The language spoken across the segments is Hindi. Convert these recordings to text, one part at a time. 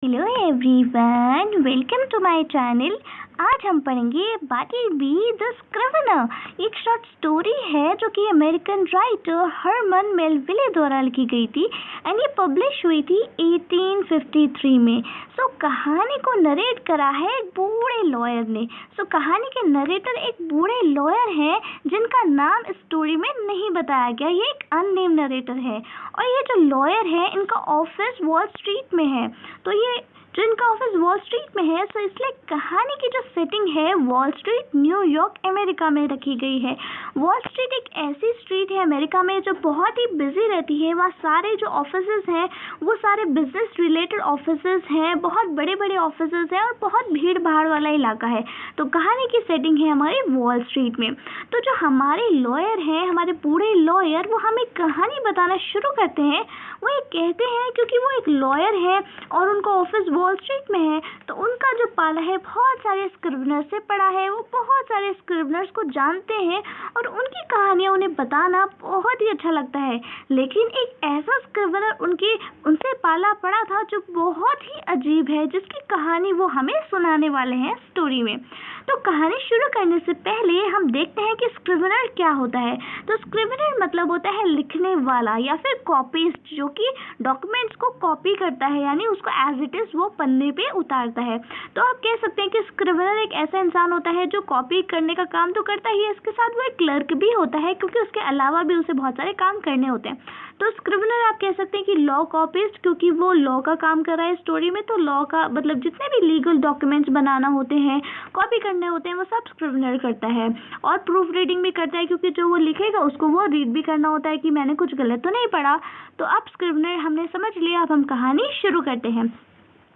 Hello everyone, welcome to my channel. आज हम पढ़ेंगे बार्टल बी द स्क्रिवेनर। एक शॉर्ट स्टोरी है जो कि अमेरिकन राइटर हरमन मेलविले द्वारा लिखी गई थी एंड ये पब्लिश हुई थी 1853 में। कहानी को नरेट करा है एक बूढ़े लॉयर ने। कहानी के नरेटर एक बूढ़े लॉयर हैं जिनका नाम स्टोरी में नहीं बताया गया। ये एक अननेम नरेटर है और ये जो लॉयर है इनका ऑफिस वॉल स्ट्रीट में है। तो ये जो इनका ऑफिस वॉल स्ट्रीट में है इसलिए कहानी की जो सेटिंग है वॉल स्ट्रीट न्यूयॉर्क अमेरिका में रखी गई है। वॉल स्ट्रीट एक ऐसी स्ट्रीट है अमेरिका में जो बहुत ही बिजी रहती है। वहाँ सारे जो ऑफिसेज हैं वो सारे बिजनेस रिलेटेड ऑफिसेज हैं, बहुत बड़े बड़े ऑफिसेज हैं और बहुत भीड़ भाड़ वाला इलाका है। तो कहानी की सेटिंग है हमारी वॉल स्ट्रीट में। तो जो हमारे लॉयर हैं, हमारे बूढ़े लॉयर, वो हमें कहानी बताना शुरू करते हैं। वो ये कहते हैं क्योंकि वो एक लॉयर है और उनका ऑफिस वॉल स्ट्रीट में है तो उनका जो पाला है बहुत सारे स्क्रिवेनर्स से पड़ा है। वो बहुत सारे स्क्रिवेनर्स को जानते हैं और उनकी कहानियां उन्हें बताना बहुत ही अच्छा लगता है। लेकिन एक ऐसा स्क्रिवेनर उनसे पाला पड़ा था जो बहुत ही अजीब है, जिसकी कहानी वो हमें सुनाने वाले हैं स्टोरी में। तो कहानी शुरू करने से पहले हम देखते हैं कि स्क्रिवेनर क्या होता है। तो स्क्रिवेनर मतलब होता है लिखने वाला या फिर कॉपीस्ट, जो कि डॉक्यूमेंट्स को कॉपी करता है, यानी उसको एज इट इज वो पन्ने पे उतारता है। तो आप कह सकते हैं कि स्क्रिवेनर एक ऐसा इंसान होता है जो कॉपी करने का काम तो करता ही है, इसके साथ वो एक क्लर्क भी होता है क्योंकि उसके अलावा भी उसे बहुत सारे काम करने होते हैं। तो स्क्रिवेनर आप कह सकते हैं कि लॉ कॉपिस्ट, क्योंकि वो लॉ का काम कर रहा है स्टोरी में। तो लॉ का मतलब जितने भी लीगल डॉक्यूमेंट्स बनाना होते हैं, कॉपी करने होते हैं, वो सब स्क्रिवेनर करता है। और प्रूफ रीडिंग भी करता है क्योंकि जो वो लिखेगा उसको वो रीड भी करना होता है कि मैंने कुछ गलत तो नहीं पढ़ा। तो अब स्क्रिवेनर हमने समझ लिया। अब हम कहानी शुरू करते हैं।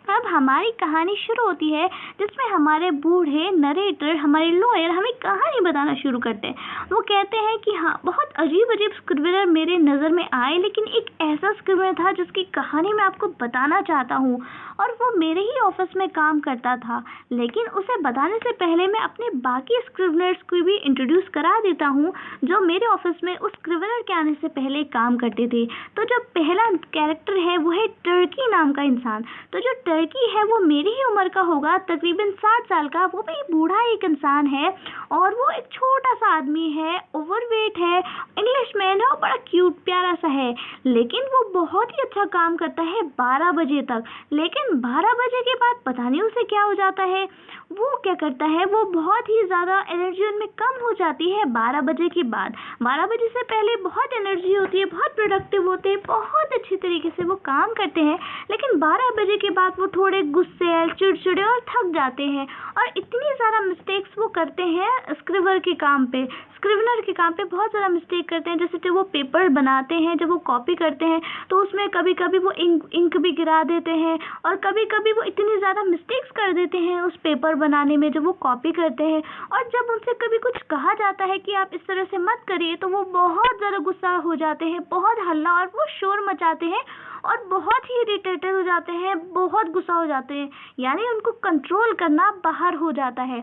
अब हमारी कहानी शुरू होती है जिसमें हमारे बूढ़े नरेटर, हमारे लॉयर, हमें कहानी बताना शुरू करते हैं। वो कहते हैं कि हाँ, बहुत अजीब अजीब स्क्रिवेनर मेरे नज़र में आए, लेकिन एक ऐसा स्क्रिवेनर था जिसकी कहानी मैं आपको बताना चाहता हूँ और वो मेरे ही ऑफिस में काम करता था। लेकिन उसे बताने से पहले मैं अपने बाकी स्क्रिवेनर्स को भी इंट्रोड्यूस करा देता हूँ जो मेरे ऑफिस में उस स्क्रिवेनर के आने से पहले काम करते थे। तो जो पहला कैरेक्टर है वो है टर्की नाम का इंसान। तो जो टर्की है वो मेरी ही उम्र का होगा, तकरीबन 60 साल का। वो भी बूढ़ा एक इंसान है और वो एक छोटा सा आदमी है, ओवरवेट है, इंग्लिश मैन है और बड़ा क्यूट प्यारा सा है। लेकिन वो बहुत ही अच्छा काम करता है 12 बजे तक। लेकिन 12 बजे के बाद पता नहीं उसे क्या हो जाता है। वो क्या करता है, वो बहुत ही ज़्यादा एनर्जी उनमें कम हो जाती है 12 बजे के बाद। 12 बजे से पहले बहुत एनर्जी होती है, बहुत प्रोडक्टिव होते हैं, बहुत अच्छी तरीके से वो काम करते हैं। लेकिन 12 बजे के बाद वो थोड़े गुस्से, चिड़चिड़े और थक जाते हैं और इतनी ज़्यादा मिस्टेक्स वो करते हैं स्क्रिवेनर के काम पे। स्क्रिवेनर के काम पे बहुत ज़्यादा मिस्टेक करते हैं। जैसे जब वो पेपर बनाते हैं, जब वो कॉपी करते हैं तो उसमें कभी कभी वो इंक भी गिरा देते हैं और कभी कभी वो इतनी ज़्यादा मिस्टेक्स कर देते हैं उस पेपर बनाने में जब वो कॉपी करते हैं। और जब उनसे कभी कुछ कहा जाता है कि आप इस तरह से मत करिए तो वो बहुत ज़्यादा गुस्सा हो जाते हैं, बहुत हल्ला और वो शोर मचाते हैं और बहुत ही इरिटेटेड हो जाते हैं, बहुत गुस्सा हो जाते हैं, यानी उनको कंट्रोल करना बाहर हो जाता है।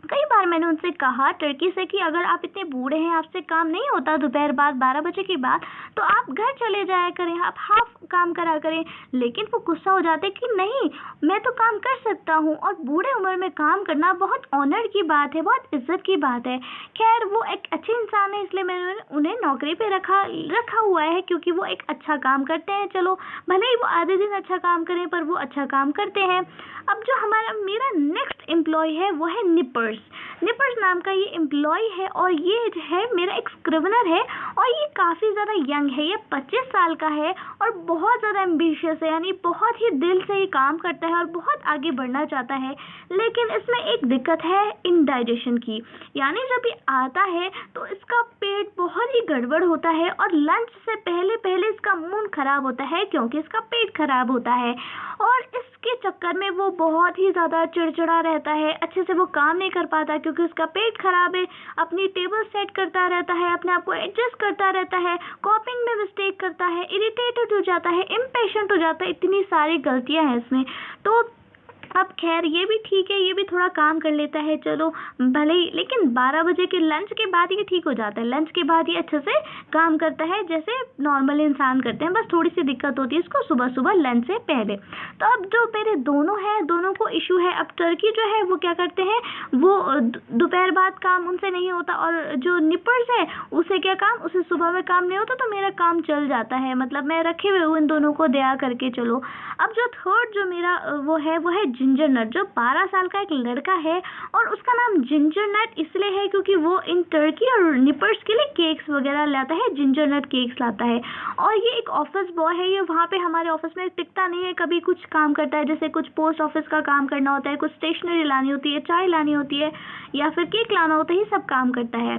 कई बार मैंने उनसे कहा, टर्की से, कि अगर आप इतने बूढ़े हैं, आपसे काम नहीं होता दोपहर बाद 12 बजे के बाद, तो आप घर चले जाया करें, आप हाफ काम करा करें। लेकिन वो गुस्सा हो जाते कि नहीं, मैं तो काम कर सकता हूँ और बूढ़े उम्र में काम करना बहुत ऑनर की बात है, बहुत इज्जत की बात है। खैर, वो एक अच्छे इंसान है इसलिए मैंने उन्हें नौकरी पे रखा हुआ है क्योंकि वो एक अच्छा काम करते हैं। चलो, भले ही वो आधे दिन अच्छा काम करें पर वो अच्छा काम करते हैं। अब जो मेरा नेक्स्ट एम्प्लॉय है वो है निपर्स। निपर्स नाम का ये एम्प्लॉय है और ये जो है मेरा एक स्क्रिवेनर है और ये काफ़ी ज़्यादा यंग है। ये 25 साल का है और बहुत ज़्यादा एम्बिशियस है, यानी बहुत ही दिल से ही काम करता है और बहुत आगे बढ़ना चाहता है। लेकिन इसमें एक दिक्कत है इंडाइजेशन की, यानी जब ये आता है तो इसका पेट बहुत ही गड़बड़ होता है और लंच से पहले पहले इसका मूड खराब होता है क्योंकि इसका पेट खराब होता है। और इसके चक्कर में वो बहुत ही ज़्यादा चिड़चिड़ा रहता है, अच्छे से वो काम नहीं कर पाता क्योंकि उसका पेट खराब है। अपनी टेबल सेट करता रहता है, अपने आप को एडजस्ट करता रहता है, कॉपिंग में मिस्टेक करता है, इरिटेटेड हो जाता है, इम्पेशेंट हो जाता है, इतनी सारी गलतियां हैं इसमें। तो अब खैर ये भी ठीक है, ये भी थोड़ा काम कर लेता है, चलो भले ही, लेकिन 12 बजे के लंच के बाद ये ठीक हो जाता है। लंच के बाद ये अच्छे से काम करता है जैसे नॉर्मल इंसान करते हैं, बस थोड़ी सी दिक्कत होती है इसको सुबह सुबह लंच से पहले। तो अब जो मेरे दोनों हैं, दोनों को इशू है। अब टर्की जो है वो क्या करते हैं, वो दोपहर बाद काम उनसे नहीं होता, और जो निपर्स है उसे क्या काम, उसे सुबह में काम नहीं होता, तो मेरा काम चल जाता है, मतलब मैं रखे हुए हूँ इन दोनों को दया करके। चलो अब जो थर्ड जो मेरा वो है जिंजर नट, जो 12 साल का एक लड़का है, और उसका नाम जिंजर नट इसलिए है क्योंकि वो इन टर्की और निपर्स के लिए केक्स वगैरह लाता है, जिंजर नट केक्स लाता है। और ये एक ऑफिस बॉय है, ये वहाँ पे हमारे ऑफिस में टिकता नहीं है, कभी कुछ काम करता है, जैसे कुछ पोस्ट ऑफिस का काम करना होता है, कुछ स्टेशनरी लानी होती है, चाय लानी होती है, या फिर केक लाना होता है, ये सब काम करता है।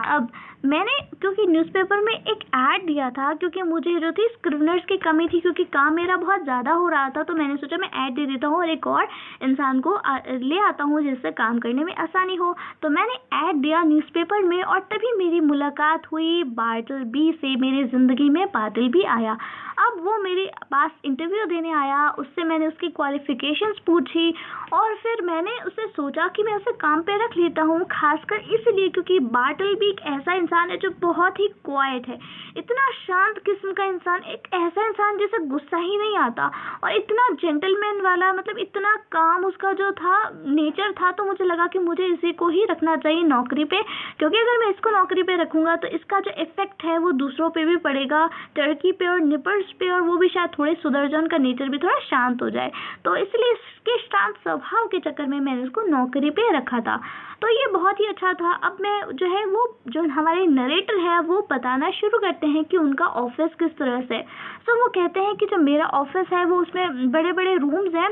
अब मैंने क्योंकि न्यूज़पेपर में एक ऐड दिया था, क्योंकि मुझे जो थी स्क्रिवनर्स की कमी थी, क्योंकि काम मेरा बहुत ज़्यादा हो रहा था, तो मैंने सोचा मैं ऐड दे देता हूँ और एक और इंसान को ले आता हूँ जिससे काम करने में आसानी हो। तो मैंने ऐड दिया न्यूज़पेपर में, और तभी मेरी मुलाकात हुई बार्टलबी से। मेरी ज़िंदगी में बार्टलबी आया। अब वो मेरे पास इंटरव्यू देने आया, उससे मैंने उसकी क्वालिफिकेशंस पूछी, और फिर मैंने उससे सोचा कि मैं उसे काम पे रख लेता हूँ, खासकर इसलिए क्योंकि बार्टलबी एक ऐसा इंसान है जो बहुत ही क्वाइट है, इतना शांत किस्म का इंसान, एक ऐसा इंसान जिसे गुस्सा ही नहीं आता, और इतना जेंटलमैन वाला, मतलब इतना काम उसका जो था नेचर था। तो मुझे लगा कि मुझे इसी को ही रखना चाहिए नौकरी पे, क्योंकि अगर मैं इसको नौकरी पे रखूँगा तो इसका जो इफेक्ट है वो दूसरों पे भी पड़ेगा, टर्की पे और निपर्स पे, और वो भी शायद थोड़े सुधर जाए, उनका नेचर भी थोड़ा शांत हो जाए। तो इसलिए इसके शांत स्वभाव के चक्कर में मैंने उसको नौकरी पे रखा था। तो ये बहुत ही अच्छा था। अब मैं जो है वो जो हमारे नरेटर है वो बताना शुरू करते हैं कि उनका ऑफिस किस तरह से। तो वो कहते हैं कि जो मेरा ऑफिस है वो उसमें बड़े बड़े रूम्स हैं,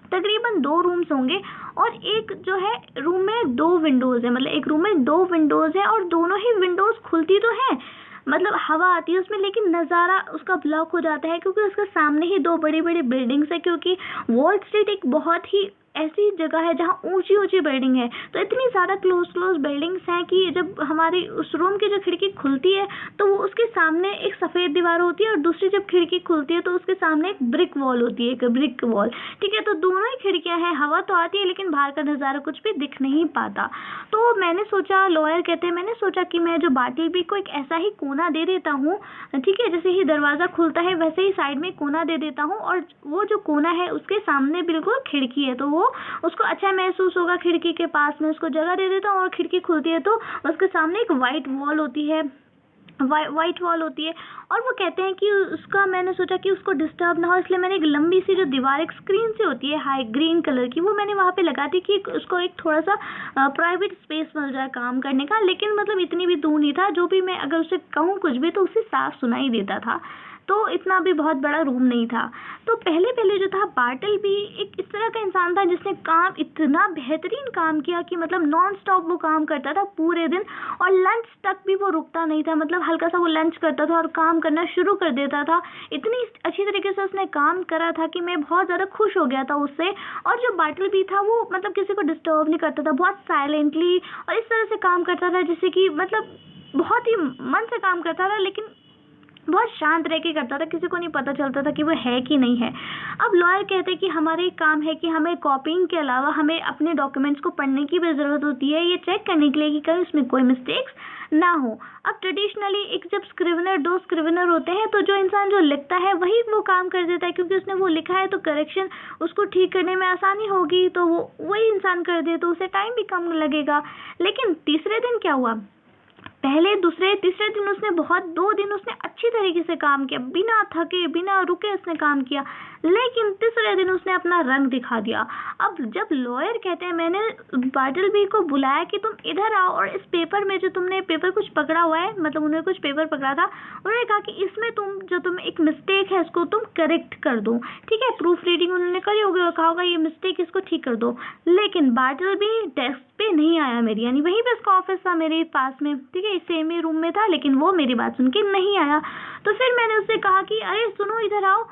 तकरीबन 2 रूम्स होंगे, और एक जो है रूम में 2 विंडोज़ है, मतलब एक रूम में 2 विंडोज़ हैं, और दोनों ही विंडोज़ खुलती तो हैं, मतलब हवा आती है उसमें, लेकिन नज़ारा उसका ब्लॉक हो जाता है क्योंकि उसके सामने ही 2 बड़ी बड़ी बिल्डिंग्स है, क्योंकि वॉल स्ट्रीट एक बहुत ही ऐसी जगह है जहाँ ऊंची ऊंची बिल्डिंग है। तो इतनी ज़्यादा क्लोज बिल्डिंग्स हैं कि जब हमारी उस रूम की जो खिड़की खुलती है तो वो उसके सामने एक सफ़ेद दीवार होती है, और दूसरी जब खिड़की खुलती है तो उसके सामने एक ब्रिक वॉल होती है, एक ब्रिक वॉल। ठीक है, तो दोनों ही खिड़कियाँ हैं, हवा तो आती है लेकिन बाहर का नज़ारा कुछ भी दिख नहीं पाता। तो मैंने सोचा, लॉयर कहते हैं, मैंने सोचा कि मैं जो बार्टलबी को एक ऐसा ही कोना दे देता हूँ, ठीक है, जैसे ही दरवाज़ा खुलता है वैसे ही साइड में कोना दे देता हूँ, और वो जो कोना है उसके सामने बिल्कुल खिड़की है, तो वो उसको अच्छा महसूस होगा, खिड़की के पास में उसको जगह दे देता हूँ, और खिड़की खुलती है तो उसके सामने एक वाइट वॉल होती है, वाइट वॉल होती है। और वो कहते हैं कि उसका, मैंने सोचा कि उसको डिस्टर्ब ना हो, इसलिए मैंने एक लंबी सी जो दीवार एक स्क्रीन से होती है हाई ग्रीन कलर की, वो मैंने वहाँ पे लगा दी कि उसको एक थोड़ा सा प्राइवेट स्पेस मिल जाए काम करने का। लेकिन मतलब इतनी भी दूर नहीं था, जो भी मैं अगर उसे कहूँ कुछ भी तो उसे साफ सुनाई देता था, तो इतना भी बहुत बड़ा रूम नहीं था। तो पहले पहले जो था बार्टलबी एक इस तरह का इंसान था जिसने काम इतना बेहतरीन काम किया कि मतलब नॉन स्टॉप वो काम करता था पूरे दिन, और लंच तक भी वो रुकता नहीं था, मतलब हल्का सा वो लंच करता था और काम करना शुरू कर देता था। इतनी अच्छी तरीके से उसने काम करा था कि मैं बहुत ज़्यादा खुश हो गया था उससे। और जो बार्टलबी था वो मतलब किसी को डिस्टर्ब नहीं करता था, बहुत साइलेंटली और इस तरह से काम करता था जैसे कि मतलब बहुत ही मन से काम करता था, लेकिन बहुत शांत रह के करता था, किसी को नहीं पता चलता था कि वो है कि नहीं है। अब लॉयर कहते हैं कि हमारे काम है कि हमें कॉपिंग के अलावा हमें अपने डॉक्यूमेंट्स को पढ़ने की भी ज़रूरत होती है, ये चेक करने के लिए कि कहीं उसमें कोई मिस्टेक्स ना हो। अब ट्रेडिशनली एक जब स्क्रिवनर 2 स्क्रिवनर होते हैं तो जो इंसान जो लिखता है वही वो काम कर देता है, क्योंकि उसने वो लिखा है तो करेक्शन उसको ठीक करने में आसानी होगी, तो वो वही इंसान कर दे तो उसे टाइम भी कम लगेगा। लेकिन तीसरे दिन क्या हुआ, पहले दूसरे तीसरे दिन उसने 2 दिन उसने अच्छी तरीके से काम किया, बिना थके बिना रुके उसने काम किया, लेकिन तीसरे दिन उसने अपना रंग दिखा दिया। अब जब लॉयर कहते हैं, मैंने बार्टलबी को बुलाया कि तुम इधर आओ और इस पेपर में जो तुमने पेपर कुछ पकड़ा हुआ है, मतलब उन्होंने कुछ पेपर पकड़ा था, उन्होंने कहा कि इसमें तुम एक मिस्टेक है उसको तुम करेक्ट कर दो। ठीक है, प्रूफ रीडिंग उन्होंने करी होगी और कहा होगा ये मिस्टेक इसको ठीक कर दो। लेकिन बार्टलबी डेस्क पे नहीं आया मेरी, यानी वहीं पे उसका ऑफिस था मेरे पास में, ठीक है, सेम ही रूम में था, लेकिन वो मेरी बात सुन के नहीं आया। तो फिर मैंने उससे कहा कि अरे सुनो इधर आओ।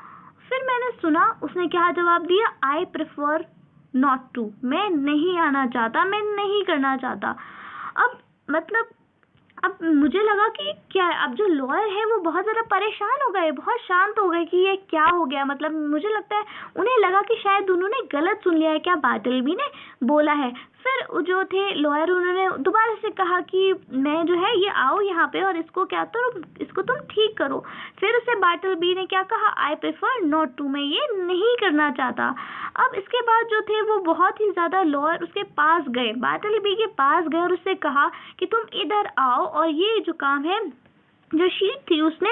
फिर मैंने सुना उसने क्या जवाब दिया, आई प्रेफर नॉट टू, मैं नहीं आना चाहता, मैं नहीं करना चाहता। अब मतलब अब मुझे लगा कि क्या है, अब जो लॉयर है वो बहुत ज़्यादा परेशान हो गए, बहुत शांत हो गए कि ये क्या हो गया। मतलब मुझे लगता है उन्हें लगा कि शायद उन्होंने गलत सुन लिया है, क्या बार्टलबी ने बोला है। फिर जो थे लॉयर, उन्होंने दोबारा से कहा कि मैं जो है ये आओ यहाँ पे और इसको क्या तो इसको तुम ठीक करो। फिर उसे बार्टलबी ने क्या कहा, आई प्रेफर नॉट टू, मैं ये नहीं करना चाहता। अब इसके बाद जो थे वो बहुत ही ज़्यादा लॉयर उसके पास गए, बार्टलबी के पास गए और उससे कहा कि तुम इधर आओ और ये जो काम है, जो शीट थी उसने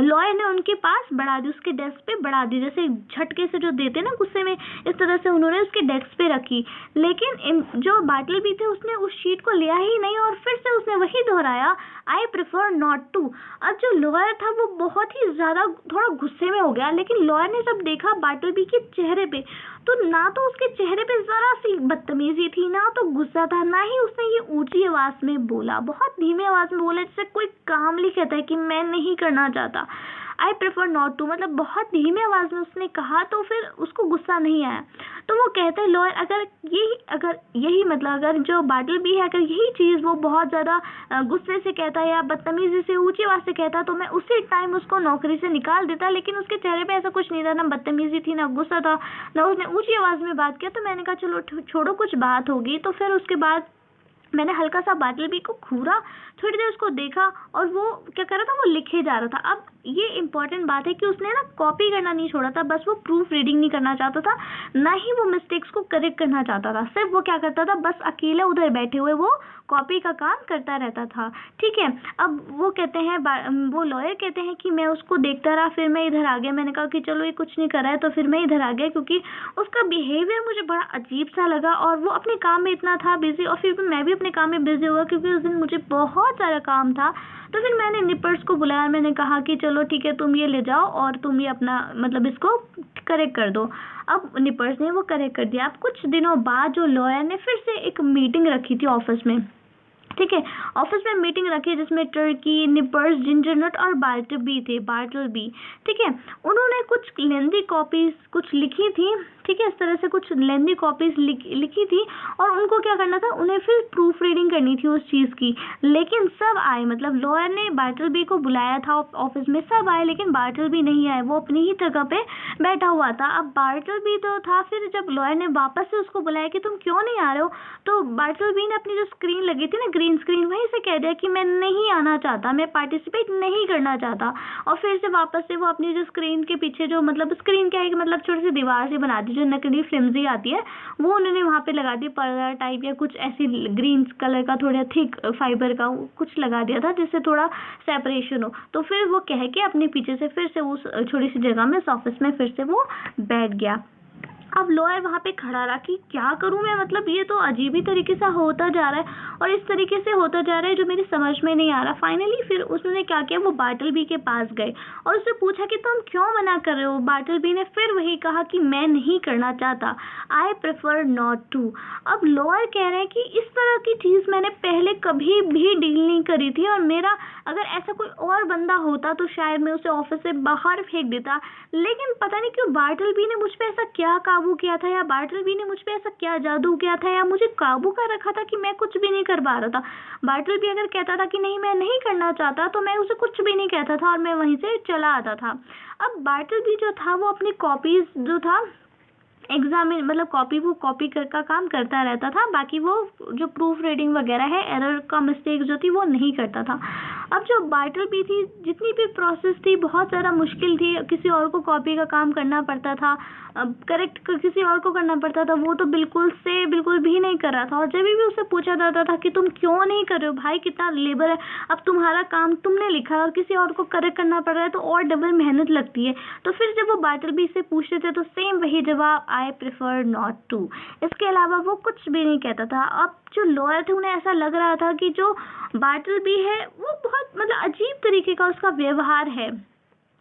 लॉयर ने उनके पास बढ़ा दी, उसके डेस्क पे बढ़ा दी, जैसे झटके से जो देते ना गुस्से में, इस तरह से उन्होंने उसके डेस्क पे रखी। लेकिन जो बार्टलबी थे उसने उस शीट को लिया ही नहीं और फिर से उसने वही दोहराया, आई प्रेफर नॉट टू। अब जो लॉयर था वो बहुत ही ज़्यादा थोड़ा गुस्से में हो गया, लेकिन लॉयर ने जब देखा बार्टलबी के चेहरे पे, तो ना तो उसके चेहरे पे ज़रा सी बदतमीजी थी, ना तो गुस्सा था, ना ही उसने ये ऊंची आवाज़ में बोला, बहुत धीमी आवाज़ में बोला, जैसे कोई कामली कहता है कि मैं नहीं करना चाहता, आई प्रेफर नॉट टू, मतलब बहुत धीमी आवाज़ में उसने कहा। तो फिर उसको गुस्सा नहीं आया। तो वो कहते हैं लॉयर, अगर यही मतलब अगर जो बार्टलबी है, अगर यही चीज़ वो बहुत ज़्यादा गुस्से से कहता है या बदतमीजी से ऊंची आवाज़ से कहता, तो मैं उसी टाइम उसको नौकरी से निकाल देता। लेकिन उसके चेहरे पे ऐसा कुछ नहीं था, ना बदतमीजी थी, ना गुस्सा था, ना उसने ऊंची आवाज़ में बात किया। तो मैंने कहा चलो छोड़ो, कुछ बात होगी। तो फिर उसके बाद मैंने हल्का सा बार्टलबी को घूरा, थोड़ी देर उसको देखा और वो क्या कर रहा था, वो लिखे जा रहा था। अब ये इम्पोर्टेंट बात है कि उसने ना कॉपी करना नहीं छोड़ा था, बस वो प्रूफ रीडिंग नहीं करना चाहता था, ना ही वो मिस्टेक्स को करेक्ट करना चाहता था। सिर्फ वो क्या करता था, बस अकेले उधर बैठे हुए वो कॉपी का काम करता रहता था। ठीक है, अब वो कहते हैं, वो लॉयर कहते हैं कि मैं उसको देखता रहा, फिर मैं इधर आ गया। मैंने कहा कि चलो ये कुछ नहीं कर रहा है, तो फिर मैं इधर आ गया क्योंकि उसका बिहेवियर मुझे बड़ा अजीब सा लगा और वो अपने काम में इतना था बिजी, और फिर मैं भी अपने काम में बिजी हुआ क्योंकि उस दिन मुझे बहुत सारा काम था। तो फिर मैंने निपर्स को बुलाया, मैंने कहा कि चलो ठीक है, तुम ये ले जाओ और तुम ये अपना मतलब इसको करेक्ट कर दो। अब निपर्स ने वो करेक्ट कर दिया। अब कुछ दिनों बाद जो लॉयर ने फिर से एक मीटिंग रखी थी ऑफिस में। ठीक है, ऑफिस में मीटिंग रखी जिसमें टर्की, निपर्स, जिंजरनट और बार्टलबी। ठीक है, उन्होंने कुछ लेंदी कॉपीज कुछ लिखी थी। ठीक है, इस तरह से कुछ लेंदी कॉपीज लिखी थी और उनको क्या करना था, उन्हें फिर प्रूफ रीडिंग करनी थी उस चीज़ की। लेकिन सब आए, मतलब लॉयर ने बार्टलबी को बुलाया था ऑफिस में, सब आए लेकिन बार्टलबी नहीं आए, वो अपनी ही जगह पे बैठा हुआ था। अब बार्टलबी तो था, फिर जब लॉयर ने वापस से उसको बुलाया कि तुम क्यों नहीं आ रहे हो, तो बार्टलबी ने अपनी जो स्क्रीन लगी थी ना, ग्रीन स्क्रीन, वहीं से कह दिया कि मैं नहीं आना चाहता, मैं पार्टिसिपेट नहीं करना चाहता। और फिर से वापस से वो अपनी जो स्क्रीन के पीछे जो मतलब स्क्रीन क्या है कि मतलब छोटी सी दीवार सी बना दी जो नकली फ्लिम्जी आती है, वो उन्होंने वहाँ पे लगा दी, पर्दा टाइप या कुछ ऐसी ग्रीन कलर का थोड़ा थिक फाइबर का कुछ लगा दिया था जिससे थोड़ा सेपरेशन हो। तो फिर वो कह के अपने पीछे से फिर से उस छोटी सी जगह में, उस ऑफिस में फिर से वो बैठ गया। अब लॉयर वहाँ पे खड़ा रहा कि क्या करूँ मैं, मतलब ये तो अजीब ही तरीके से होता जा रहा है और इस तरीके से होता जा रहा है जो मेरी समझ में नहीं आ रहा। फाइनली फिर उसने क्या किया, वो बार्टलबी के पास गए और उससे पूछा कि तुम क्यों मना कर रहे हो। बार्टलबी ने फिर वही कहा कि मैं नहीं करना चाहता, आई प्रेफर नॉट टू। अब लॉयर कह रहे हैं कि इस तरह की चीज़ मैंने पहले कभी भी डील नहीं करी थी और मेरा अगर ऐसा कोई और बंदा होता तो शायद मैं उसे ऑफिस से बाहर फेंक देता, लेकिन पता नहीं क्यों बार्टलबी ने मुझ पे ऐसा क्या काबू किया था, या बार्टलबी ने मुझ पे ऐसा क्या जादू किया था, या मुझे काबू कर रखा था कि मैं कुछ भी नहीं कर पा रहा था। बार्टलबी अगर कहता था कि नहीं मैं नहीं करना चाहता तो मैं उसे कुछ भी नहीं कहता था और मैं वहीं से चला आता था। अब बार्टलबी जो था वो अपनी कॉपीज जो था एग्जामिन मतलब कॉपी का काम करता रहता था, बाकी वो जो प्रूफ रीडिंग वगैरह है, एरर का मिस्टेक जो थी वो नहीं करता था। अब जो बार्टलबी थी, जितनी भी प्रोसेस थी बहुत ज़्यादा मुश्किल थी, किसी और को कॉपी का काम करना पड़ता था, करेक्ट किसी और को करना पड़ता था, वो तो बिल्कुल भी नहीं कर रहा था। और जब भी उसे पूछा जाता था कि तुम क्यों नहीं कर रहे हो भाई, कितना लेबर है, अब तुम्हारा काम तुमने लिखा और किसी और को करेक्ट करना पड़ रहा है तो और डबल मेहनत लगती है। तो फिर जब वो बार्टलबी से पूछते थे तो सेम वही जवाब, आई प्रेफर नॉट टू। इसके अलावा वो कुछ भी नहीं कहता था। अब जो लॉयर थे उन्हें ऐसा लग रहा था कि जो बार्टलबी है वो बहुत मतलब अजीब तरीके का उसका व्यवहार है।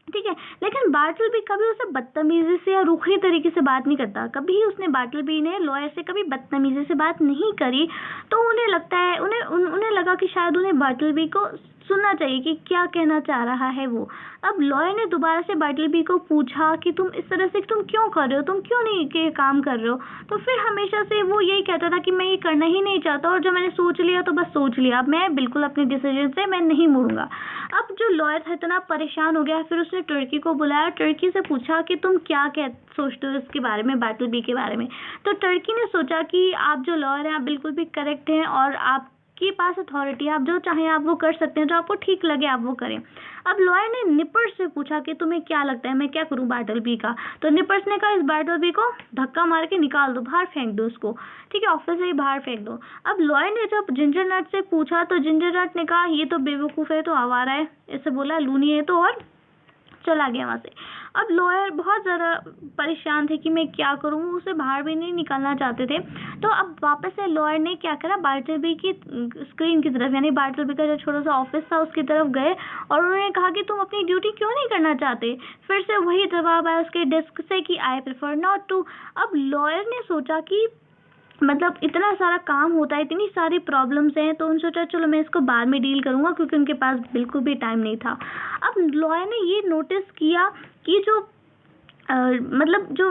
ठीक है। लेकिन बार्टलबी कभी उसे बदतमीजी से या रूखी तरीके से बात नहीं करता, कभी उसने बार्टलबी ने लॉयर से कभी बदतमीजी से बात नहीं करी। तो उन्हें लगता है उन्हें लगा कि शायद उन्हें बार्टलबी को सुनना चाहिए कि क्या कहना चाह रहा है वो। अब लॉयर ने दोबारा से बार्टलबी को पूछा कि तुम इस तरह से तुम क्यों कर रहे हो, तुम क्यों नहीं ये काम कर रहे हो। तो फिर हमेशा से वो यही कहता था कि मैं ये करना ही नहीं चाहता, और जब मैंने सोच लिया तो बस सोच लिया, मैं बिल्कुल अपने डिसीजन से मैं नहीं मुड़ूंगा। अब जो लॉयर था इतना परेशान हो गया, फिर उसने टर्की को बुलाया, टर्की से पूछा कि तुम क्या सोचते हो इसके बारे में, बार्टलबी के बारे में। तो टर्की ने सोचा कि आप जो लॉयर हैं आप बिल्कुल भी करेक्ट हैं, और आपके पास अथॉरिटी है, आप जो चाहें आप वो कर सकते हैं, जो आपको ठीक लगे आप वो करें। अब लॉयर ने निपर्स से पूछा कि तुम्हें क्या लगता है मैं क्या करूं बार्टलबी का। तो निपर्स ने कहा इस बार्टलबी को धक्का मार के निकाल दो, बाहर फेंक दो उसको, ठीक है, ऑफिस से ही बाहर फेंक दो। अब लॉयर ने जब जिंजर नट से पूछा तो जिंजर नट ने कहा ये तो बेवकूफ़ है, तो आवारा है, ऐसे बोला, लूनी है तो, और चला गया वहाँ से। अब लॉयर बहुत ज़्यादा परेशान थे कि मैं क्या करूँ, उसे बाहर भी नहीं निकालना चाहते थे। तो अब वापस से लॉयर ने क्या करा, बार्टलबी की स्क्रीन की तरफ, यानी बार्टलबी का जो छोटा सा ऑफिस था उसकी तरफ गए, और उन्होंने कहा कि तुम अपनी ड्यूटी क्यों नहीं करना चाहते। फिर से वही जवाब आया उसके डेस्क से कि आई प्रेफर नॉट टू। अब लॉयर ने सोचा कि मतलब इतना सारा काम होता है, इतनी सारी प्रॉब्लम्स हैं, तो उन्होंने सोचा चलो मैं इसको बाद में डील करूँगा, क्योंकि उनके पास बिल्कुल भी टाइम नहीं था। अब लॉयर ने ये नोटिस किया कि जो मतलब जो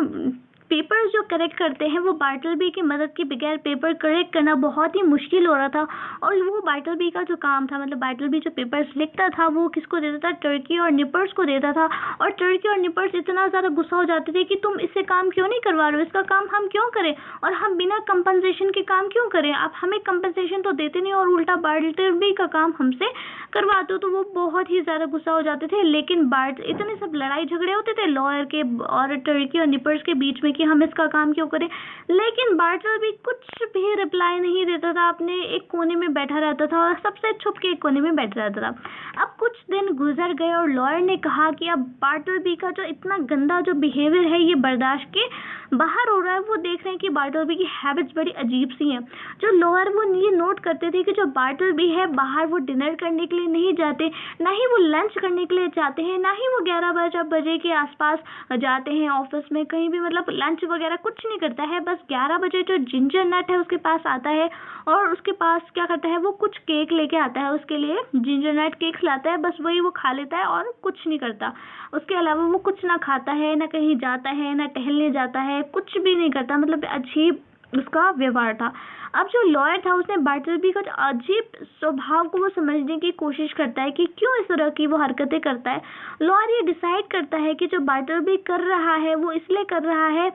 पेपर्स जो करेक्ट करते हैं वो बार्टलबी की मदद के बगैर पेपर करेक्ट करना बहुत ही मुश्किल हो रहा था। और वो बार्टलबी का जो काम था, मतलब बार्टलबी जो पेपर्स लिखता था वो किसको देता था, टर्की और निपर्स को देता था। और टर्की और निपर्स इतना ज़्यादा गुस्सा हो जाते थे कि तुम इससे काम क्यों नहीं करवा रहे हो, इसका काम हम क्यों करें, और हम बिना कंपनसेशन के काम क्यों करें, आप हमें कंपनसेशन तो देते नहीं और उल्टा बार्टलबी का काम हमसे करवाते हो। तो वो बहुत ही ज़्यादा गुस्सा हो जाते थे। लेकिन इतने सब लड़ाई झगड़े होते थे लॉयर के और टर्की और निपर्स के बीच में कि हम इसका काम क्यों करें, लेकिन बार्टलबी कुछ भी रिप्लाई नहीं देता था, अपने एक कोने में बैठा रहता था और सबसे छुप के एक कोने में बैठा रहता था। अब कुछ दिन गुजर गए और लॉयर ने कहा कि अब बार्टलबी का जो इतना गंदा जो बिहेवियर है ये बर्दाश्त के बाहर हो रहा है। वो देख रहे हैं कि बार्टलबी की हैबिट्स बड़ी अजीब सी हैं। जो लॉयर वो ये नोट करते थे कि जो बार्टलबी है बाहर वो डिनर करने के लिए नहीं जाते, ना ही वो लंच करने के लिए जाते हैं, ना ही वो 11 बजे के आसपास जाते हैं ऑफिस में कहीं भी, मतलब लंच वगैरह कुछ नहीं करता है। बस 11 बजे जो जिंजर नट है उसके पास आता है और उसके पास क्या करता है, वो कुछ केक लेके आता है उसके लिए, जिंजर नट केक लाता है, बस वही वो खा लेता है और कुछ नहीं करता। उसके अलावा वो कुछ ना खाता है, ना कहीं जाता है, ना टहलने जाता है, कुछ भी नहीं करता। मतलब अजीब उसका व्यवहार था। अब जो लॉयर था उसने बार्टलबी का अजीब स्वभाव को वो समझने की कोशिश करता है कि क्यों इस तरह की वो हरकतें करता है। लॉयर ये डिसाइड करता है कि जो बार्टलबी कर रहा है वो इसलिए कर रहा है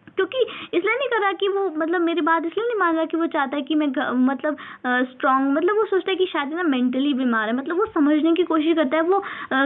क्योंकि इसलिए नहीं कर रहा कि वो मतलब मेरी बात इसलिए नहीं मान रहा कि वो चाहता है कि मैं मतलब स्ट्रांग, मतलब वो सोचता है कि शायद ना मेंटली बीमार है। मतलब वो समझने की कोशिश करता है, वो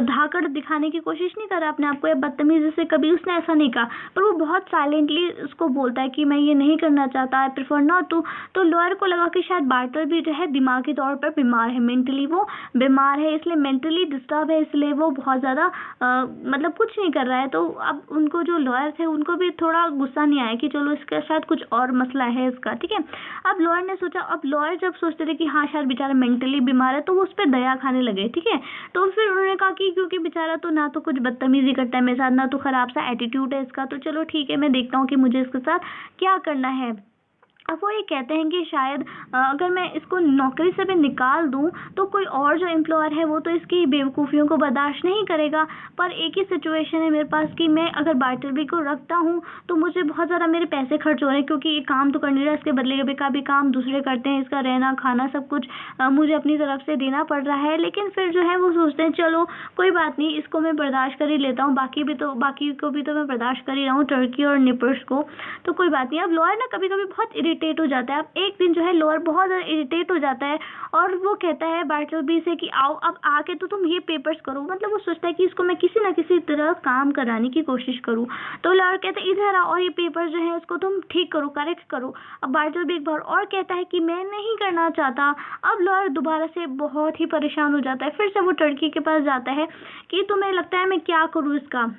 धाकड़ दिखाने की कोशिश नहीं कर रहा अपने आप को या बदतमीजी से, कभी उसने ऐसा नहीं कहा, पर वो बहुत साइलेंटली उसको बोलता है कि मैं ये नहीं करना चाहता, आई प्रेफर नॉट टू। तो लॉयर को लगा कि शायद बार्टलबी जो है दिमागी तौर पर बीमार है, मेंटली वो बीमार है, इसलिए मेंटली डिस्टर्ब है, इसलिए वो बहुत ज़्यादा मतलब कुछ नहीं कर रहा है। तो अब उनको जो लॉयर थे उनको भी थोड़ा गुस्सा नहीं आया कि चलो इसका शायद कुछ और मसला है इसका, ठीक है। अब लॉयर ने सोचा, अब लॉयर जब सोचते थे कि हाँ शायद बेचारा मेंटली बीमार है तो वो उस पर दया खाने लगे, ठीक है। तो फिर उन्होंने कहा कि क्योंकि बेचारा तो ना तो कुछ बदतमीजी करता है मेरे साथ, ना तो खराब सा एटीट्यूड है इसका, तो चलो ठीक है मैं देखता हूँ कि मुझे इसके साथ क्या करना है। अब वो ये कहते हैं कि शायद अगर मैं इसको नौकरी से भी निकाल दूं तो कोई और जो एम्प्लॉयर है वो तो इसकी बेवकूफ़ियों को बर्दाश्त नहीं करेगा। पर एक ही सिचुएशन है मेरे पास कि मैं अगर बार्टलबी को रखता हूं तो मुझे बहुत ज़्यादा मेरे पैसे खर्च हो रहे हैं, क्योंकि ये काम तो कर नहीं रहा, इसके बदले का भी काम दूसरे करते हैं, इसका रहना खाना सब कुछ मुझे अपनी तरफ से देना पड़ रहा है। लेकिन फिर जो है वो सोचते हैं चलो कोई बात नहीं, इसको मैं बर्दाश्त कर ही लेता हूँ, बाकी को भी तो मैं बर्दाश्त कर ही रहा हूँ, टर्की और निपर्स को, तो कोई बात नहीं। अब लॉयर ना कभी कभी बहुत इरिटेट हो जाता है। अब एक दिन जो है लॉयर बहुत ज़्यादा इरिटेट हो जाता है और वो कहता है बार्टलबी से कि आओ अब आके तो तुम ये पेपर्स करो। मतलब वो सोचता है कि इसको मैं किसी ना किसी तरह काम कराने की कोशिश करूँ। तो लॉयर कहता है इधर आओ और ये पेपर जो है इसको तुम ठीक करो, करेक्ट करो। अब बार्टलबी एक बार और कहता है कि मैं नहीं करना चाहता। अब लॉयर दोबारा से बहुत ही परेशान हो जाता है, फिर से वो टर्की के पास जाता है कि तुम्हें लगता है मैं क्या करूँ इसका।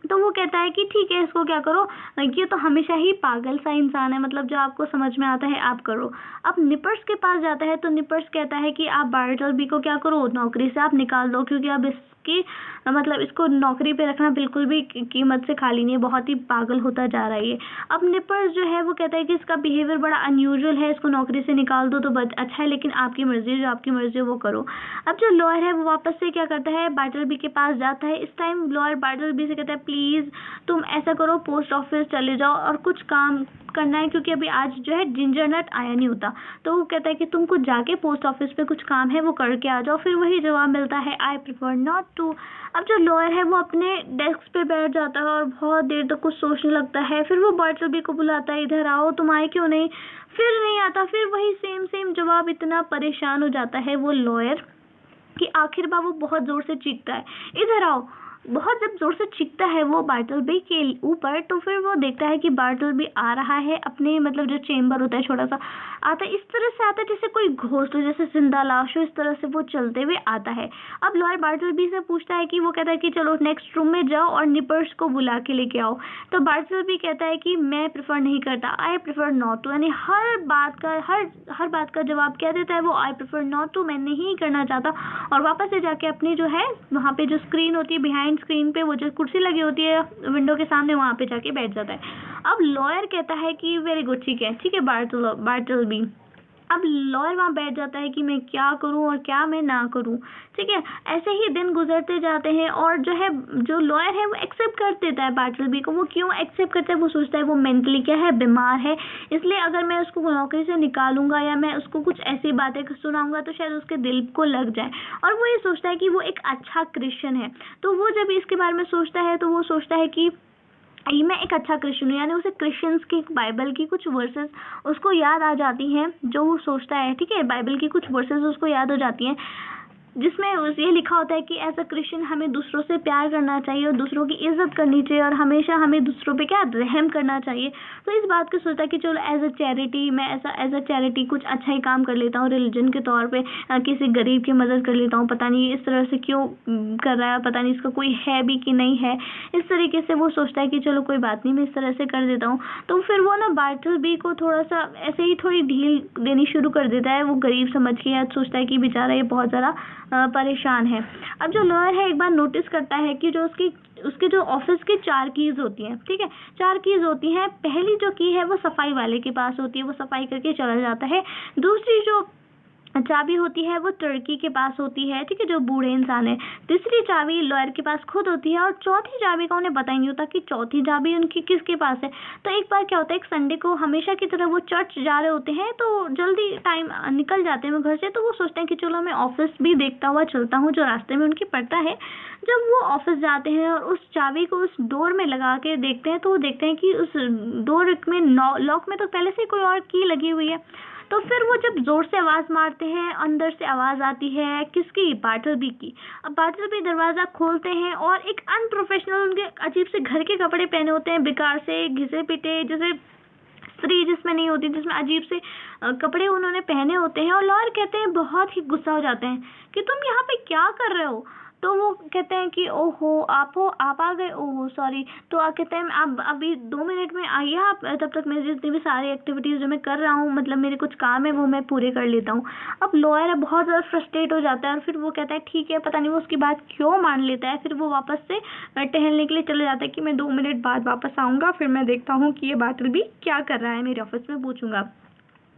तो वो कहता है कि ठीक है, इसको क्या करो, ये तो हमेशा ही पागल सा इंसान है, मतलब जो आपको समझ में आता है आप करो। अब निपर्स के पास जाता है तो निपर्स कहता है कि आप बार्टलबी को क्या करो, नौकरी से आप निकाल दो, क्योंकि अब इसकी मतलब इसको नौकरी पे रखना बिल्कुल भी कीमत से खाली नहीं है, बहुत ही पागल होता जा रहा है ये। अब निपर्स जो है वो कहता है कि इसका बिहेवियर बड़ा अनयूजुअल है, इसको नौकरी से निकाल दो तो अच्छा है, लेकिन आपकी मर्जी, जो आपकी मर्जी है वो करो। अब जो लॉयर है वो वापस से क्या करता है, बार्टलबी के पास जाता है। इस टाइम लॉयर बार्टलबी से कहता है प्लीज़ तुम ऐसा करो, पोस्ट ऑफिस चले जाओ और कुछ काम करना है, क्योंकि अभी आज जो है जिंजर नट आया नहीं होता। तो वो कहता है कि तुम कुछ जाके पोस्ट ऑफिस पे कुछ काम है वो करके आ जाओ। फिर वही जवाब मिलता है, आई प्रेफर नॉट टू। अब जो लॉयर है वो अपने डेस्क पे बैठ जाता है और बहुत देर तक कुछ सोचने लगता है। फिर वो बार्टलबी को बुलाता है, इधर आओ, तुम आए क्यों नहीं? फिर नहीं आता, फिर वही सेम सेम जवाब। इतना परेशान हो जाता है वो लॉयर कि आखिर बार वो बहुत जोर से चीखता है, इधर आओ। बहुत जब जोर से चीखता है वो बार्टलबी के ऊपर, तो फिर वो देखता है कि बार्टलबी आ रहा है अपने मतलब जो चेम्बर होता है छोटा सा, आता है, इस तरह से आता है जैसे कोई घोस्ट हो, जैसे जिंदा लाश हो, इस तरह से वो चलते हुए आता है। अब लॉयर बार्टलबी से पूछता है कि वो कहता है कि चलो नेक्स्ट रूम में जाओ और निपर्स को बुला के लेके आओ। तो बार्टलबी कहता है कि मैं प्रेफर नहीं करता, आई प्रेफर नॉट टू। यानी हर बात का जवाब क्या देता है वो, आई प्रेफर नॉट टू, मैं नहीं करना चाहता। और वापस से जाके अपनी जो है वहाँ पे जो स्क्रीन होती है, बिहाइंड स्क्रीन पे वो जो कुर्सी लगी होती है विंडो के सामने, वहाँ पे जाके बैठ जाता है। अब लॉयर कहता है कि वेरी गुड, ठीक है बार्टलबी। अब लॉयर वहाँ बैठ जाता है कि मैं क्या करूँ और क्या मैं ना करूँ। ठीक है, ऐसे ही दिन गुजरते जाते हैं और जो है जो लॉयर है वो एक्सेप्ट कर देता है बार्टलबी को। वो क्यों एक्सेप्ट करता है, वो सोचता है वो मेंटली क्या है, बीमार है, इसलिए अगर मैं उसको नौकरी से निकालूंगा या मैं उसको कुछ ऐसी बातें सुनाऊंगा तो शायद उसके दिल को लग जाए। और वो ये सोचता है कि वो एक अच्छा क्रिश्चियन है। तो वो जब इसके बारे में सोचता है तो वो सोचता है कि मैं एक अच्छा क्रिश्चियन हूँ, यानी उसे क्रिश्चियंस की बाइबल की कुछ वर्सेस उसको याद आ जाती हैं जो वो सोचता है। ठीक है, बाइबल की कुछ वर्सेस उसको याद हो जाती हैं जिसमें ये लिखा होता है कि एज अ क्रिश्चियन हमें दूसरों से प्यार करना चाहिए और दूसरों की इज्जत करनी चाहिए और हमेशा हमें दूसरों पे क्या रहम करना चाहिए। तो इस बात को सोचता है कि चलो एज अ चैरिटी मैं ऐसा एज अ चैरिटी कुछ अच्छा ही काम कर लेता हूँ, रिलीजन के तौर पे किसी गरीब की मदद कर लेता हूँ। पता नहीं इस तरह से क्यों कर रहा है, पता नहीं इसका कोई है भी कि नहीं है। इस तरीके से वो सोचता है कि चलो कोई बात नहीं, मैं इस तरह से कर देता हूँ। तो फिर वो ना बार्टलबी को थोड़ा सा ऐसे ही थोड़ी ढील देनी शुरू कर देता है। वो गरीब समझ के या सोचता है कि बेचारा ये बहुत ज़्यादा परेशान है। अब जो लॉयर है एक बार नोटिस करता है कि जो उसके जो ऑफिस की 4 कीज होती हैं, ठीक है, 4 कीज होती हैं। पहली जो की है वो सफाई वाले के पास होती है, वो सफाई करके चला जाता है। दूसरी जो चाबी होती है वो टर्की के पास होती है, ठीक है, जो बूढ़े इंसान है। तीसरी चाबी लॉयर के पास खुद होती है और चौथी चाबी का उन्हें पता ही नहीं होता कि चौथी चाबी उनकी किसके पास है। तो एक बार क्या होता है, एक संडे को हमेशा की तरह वो चर्च जा रहे होते हैं, तो जल्दी टाइम निकल जाते हैं वो घर से। तो वो सोचते हैं कि चलो मैं ऑफिस भी देखता हुआ चलता हूँ जो रास्ते में उनकी पड़ता है। जब वो ऑफिस जाते हैं और उस चाबी को उस डोर में लगा के देखते हैं तो वो देखते हैं कि उस डोर में लॉक में तो पहले से कोई और की लगी हुई है। तो फिर वो जब जोर से आवाज मारते हैं, अंदर से आवाज आती है किसकी, बार्टलबी की। अब बार्टलबी दरवाजा खोलते हैं और एक अनप्रोफेशनल, उनके अजीब से घर के कपड़े पहने होते हैं, बेकार से घिसे पिटे, जैसे स्त्री जिसमें नहीं होती, जिसमें अजीब से कपड़े उन्होंने पहने होते हैं। और लॉयर कहते हैं, बहुत ही गुस्सा हो जाते हैं कि तुम यहाँ पे क्या कर रहे हो। तो वो कहते हैं कि ओहो आप हो, आप आ गए, ओहो सॉरी। तो कहते हैं आप अभी 2 मिनट में आइए, आप तब तक मेरी जितनी भी सारी एक्टिविटीज़ जो मैं कर रहा हूँ, मतलब मेरे कुछ काम है वो मैं पूरे कर लेता हूँ। अब लॉयर बहुत ज़्यादा फ्रस्ट्रेट हो जाता है और फिर वो कहता है ठीक है, पता नहीं वो उसकी बात क्यों मान लेता है। फिर वो वापस से टहलने के लिए चले जाता है कि मैं 2 मिनट बाद वापस आऊँगा, फिर मैं देखता हूँ कि ये बार्टलबी क्या कर रहा है, मेरे ऑफिस में पूछूंगा।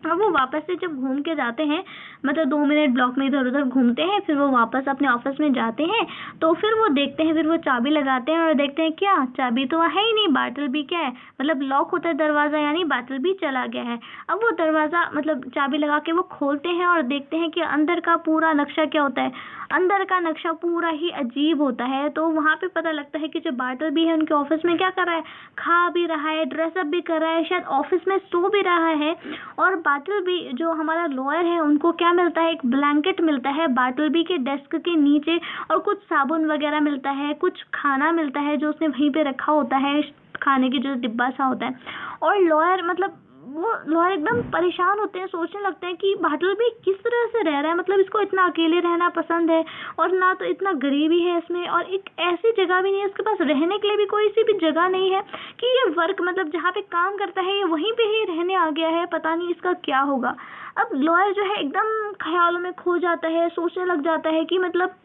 अब वो वापस से जब घूम के जाते हैं, मतलब 2 मिनट ब्लॉक में इधर उधर घूमते हैं, फिर वो वापस अपने ऑफिस में जाते हैं। तो फिर वो देखते हैं, फिर वो चाबी लगाते हैं और देखते हैं क्या, चाबी तो है ही नहीं, बार्टलबी क्या है, मतलब लॉक होता है दरवाज़ा, यानी बार्टलबी चला गया है। अब वो दरवाज़ा मतलब चाबी लगा के वो खोलते हैं और देखते हैं कि अंदर का पूरा नक्शा क्या होता है। अंदर का नक्शा पूरा ही अजीब होता है। तो वहाँ पे पता लगता है कि जो बार्टलबी है उनके ऑफिस में क्या कर रहा है, खा भी रहा है, ड्रेसअप भी कर रहा है, शायद ऑफिस में सो भी रहा है। और बार्टलबी जो हमारा लॉयर है उनको क्या मिलता है, एक ब्लैंकेट मिलता है बार्टलबी के डेस्क के नीचे, और कुछ साबुन वगैरह मिलता है, कुछ खाना मिलता है जो उसने वहीं पे रखा होता है, खाने की जो डिब्बा सा होता है। और लॉयर मतलब वो लॉयर एकदम परेशान होते हैं, सोचने लगते हैं कि बार्टलबी किस तरह से रह रहा है, मतलब इसको इतना अकेले रहना पसंद है और ना तो इतना गरीबी है इसमें, और एक ऐसी जगह भी नहीं है इसके पास रहने के लिए भी, कोई सी भी जगह नहीं है कि ये वर्क मतलब जहाँ पे काम करता है ये वहीं पे ही रहने आ गया है, पता नहीं इसका क्या होगा। अब लॉयर जो है एकदम ख्यालों में खो जाता है, सोचने लग जाता है कि मतलब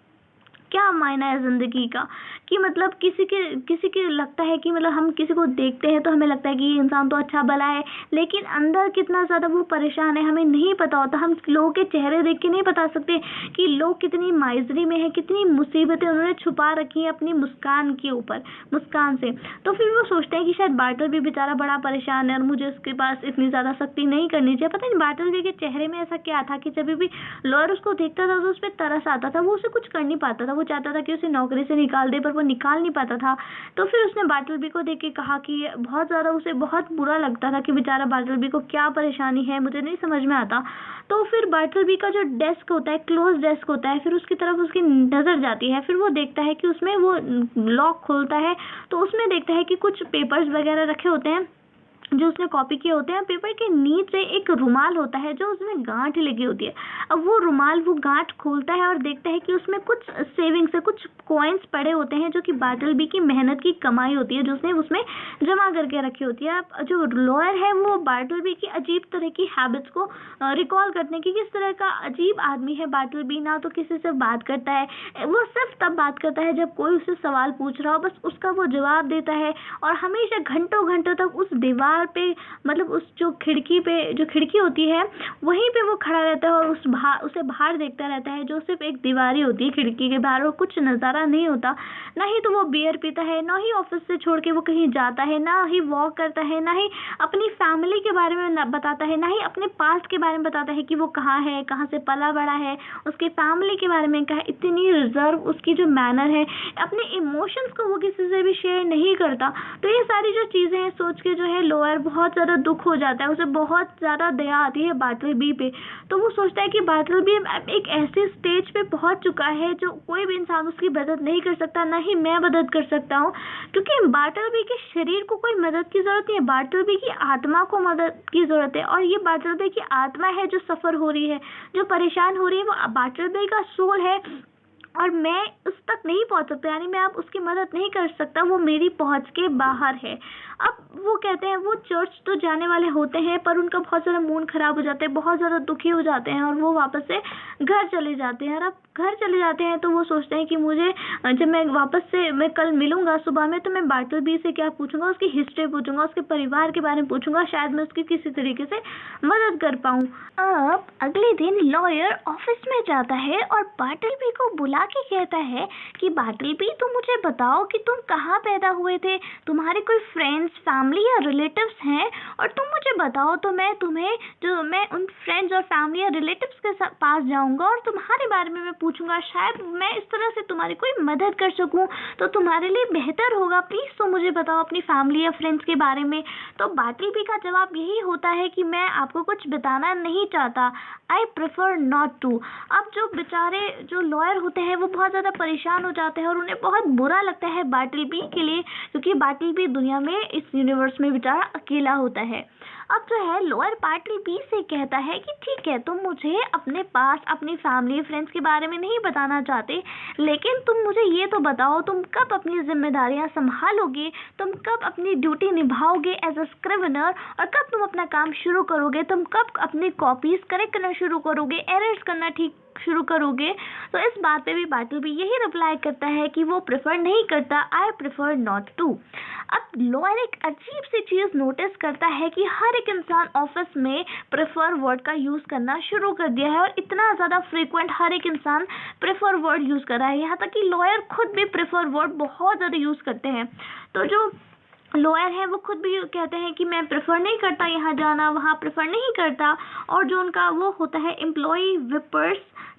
क्या मायना है जिंदगी का, कि मतलब किसी के लगता है कि मतलब हम किसी को देखते हैं तो हमें लगता है कि ये इंसान तो अच्छा भला है, लेकिन अंदर कितना ज़्यादा वो परेशान है हमें नहीं पता होता। हम लोगों के चेहरे देख के नहीं बता सकते कि लोग कितनी माइजरी में है, कितनी मुसीबतें उन्होंने छुपा रखी हैं अपनी मुस्कान के ऊपर, मुस्कान से। तो फिर वो सोचते हैं कि शायद बार्टलबी बेचारा बड़ा परेशान है और मुझे उसके पास इतनी ज़्यादा सख्ती नहीं करनी चाहिए। पता नहीं बार्टलबी के चेहरे में ऐसा क्या था कि जब भी लॉयर उसको देखता था तो उस पर तरस आता था, वो उसे कुछ कर नहीं पाता था, वो चाहता था कि उसे नौकरी से निकाल दे, पर वो निकाल नहीं पाता था। तो फिर उसने बार्टलबी को देख के कहा कि बहुत ज़्यादा उसे बहुत बुरा लगता था कि बेचारा बार्टलबी को क्या परेशानी है, मुझे नहीं समझ में आता। तो फिर बार्टलबी का जो डेस्क होता है, क्लोज डेस्क होता है, फिर उसकी तरफ उसकी नज़र जाती है, फिर वो देखता है कि उसमें वो लॉक खोलता है तो उसमें देखता है कि कुछ पेपर्स वगैरह रखे होते हैं जो उसने कॉपी किए होते हैं। पेपर के नीचे एक रुमाल होता है जो उसमें गांठ लगी होती है। अब वो रुमाल, वो गांठ खोलता है और देखता है कि उसमें कुछ सेविंग्स से कुछ कॉइन्स पड़े होते हैं जो कि बार्टलबी की मेहनत की कमाई होती है, जो उसने उसमें जमा करके रखी होती है। अब जो लॉयर है वो बार्टलबी की अजीब तरह की हैबिट्स को रिकॉल करते हैं कि किस तरह का अजीब आदमी है बार्टलबी। ना तो किसी से बात करता है, वो सिर्फ तब बात करता है जब कोई उससे सवाल पूछ रहा हो, बस उसका वो जवाब देता है। और हमेशा घंटों घंटों तक उस दीवार पे, मतलब उस जो खिड़की होती है वहीं पे वो खड़ा रहता है और उसे बाहर देखता रहता है, जो सिर्फ एक दीवार ही होती है खिड़की के बाहर, और कुछ नज़ारा नहीं होता। ना ही तो वो बियर पीता है, ना ही ऑफिस से छोड़ के वो कहीं जाता है, ना ही वॉक करता है, ना ही अपनी फैमिली के बारे में बताता है, ना ही अपने पास्ट के बारे में बताता है कि वो कहाँ है, कहाँ से पला बड़ा है, उसकी फैमिली के बारे में कहा। इतनी रिजर्व उसकी जो मैनर है, अपने इमोशंस को वो किसी से भी शेयर नहीं करता। तो ये सारी जो चीज़ें हैं सोच के जो है लोअर बहुत ज़्यादा दुख हो जाता है, उसे बहुत ज़्यादा दया आती है बार्टलबी पे। तो वो सोचता है कि बार्टलबी एक ऐसे स्टेज पे पहुंच चुका है जो कोई भी इंसान उसकी मदद नहीं कर सकता, ना ही मैं मदद कर सकता हूँ, क्योंकि बार्टलबी के शरीर को कोई मदद की ज़रूरत नहीं है, बार्टलबी की आत्मा को मदद की ज़रूरत है। और ये बार्टलबी की आत्मा है जो सफ़र हो रही है, जो परेशान हो रही है, वो बार्टलबी का सोल है और मैं उस तक नहीं पहुंच सकता, यानी मैं अब उसकी मदद नहीं कर सकता, वो मेरी पहुंच के बाहर है। अब वो कहते हैं वो चर्च तो जाने वाले होते हैं, पर उनका बहुत ज़्यादा मूड ख़राब हो जाता है, बहुत ज़्यादा दुखी हो जाते हैं और वो वापस से घर चले जाते हैं। और अब घर चले जाते हैं तो वो सोचते हैं कि मुझे जब मैं वापस से मैं कल मिलूंगा सुबह में तो मैं बार्टलबी से क्या पूछूंगा, उसकी हिस्ट्री पूछूंगा, उसके परिवार के बारे में पूछूंगा, शायद मैं उसकी किसी तरीके से मदद कर पाऊँ। अब अगले दिन लॉयर ऑफिस में जाता है और बार्टलबी को बुला के कहता है कि बार्टलबी तुम मुझे बताओ कि तुम कहाँ पैदा हुए थे, तुम्हारे कोई फ्रेंड्स, फैमिली या रिलेटिव्स हैं, और तुम मुझे बताओ तो मैं उन फ्रेंड्स और फैमिली या रिलेटिव्स के पास जाऊंगा और तुम्हारे बारे में मैं पूछूंगा, शायद मैं इस तरह से तुम्हारी कोई मदद कर सकूं तो तुम्हारे लिए बेहतर होगा, प्लीज़ तो मुझे बताओ अपनी फैमिली या फ्रेंड्स के बारे में। तो बार्टलबी का जवाब यही होता है कि मैं आपको कुछ बताना नहीं चाहता, आई प्रेफर नॉट टू। अब जो बेचारे जो लॉयर होते हैं वो बहुत ज़्यादा परेशान हो जाते हैं और उन्हें बहुत बुरा लगता है बार्टलबी के लिए, क्योंकि बार्टलबी दुनिया में, इस यूनिवर्स में बेचारा अकेला होता है। अब जो है लॉयर बार्टलबी से कहता है कि ठीक है, तुम मुझे अपने पास अपनी फैमिली फ्रेंड्स के बारे में नहीं बताना चाहते, लेकिन तुम मुझे ये तो बताओ तुम कब अपनी जिम्मेदारियां संभालोगे, तुम कब अपनी ड्यूटी निभाओगे एज अ स्क्रिवेनर, और कब तुम अपना काम शुरू करोगे, तुम कब अपनी कॉपीज करेक्ट करना शुरू करोगे, एरर्स करना ठीक शुरू करोगे। तो इस बात पे भी बार्टलबी यही रिप्लाई करता है कि वो प्रेफर नहीं करता, आई प्रेफर नॉट टू। अब लॉयर एक अजीब सी चीज़ नोटिस करता है कि हर एक इंसान ऑफिस में प्रेफर वर्ड का यूज़ करना शुरू कर दिया है और इतना ज़्यादा फ्रीक्वेंट हर एक इंसान प्रेफर वर्ड यूज़ कर रहा है, यहाँ तक कि लॉयर खुद भी प्रेफर वर्ड बहुत ज़्यादा यूज़ करते हैं। तो जो लॉयर है वो खुद भी कहते हैं कि मैं प्रेफर नहीं करता यहाँ जाना, वहाँ प्रेफर नहीं करता। और जो उनका वो होता है एम्प्लॉय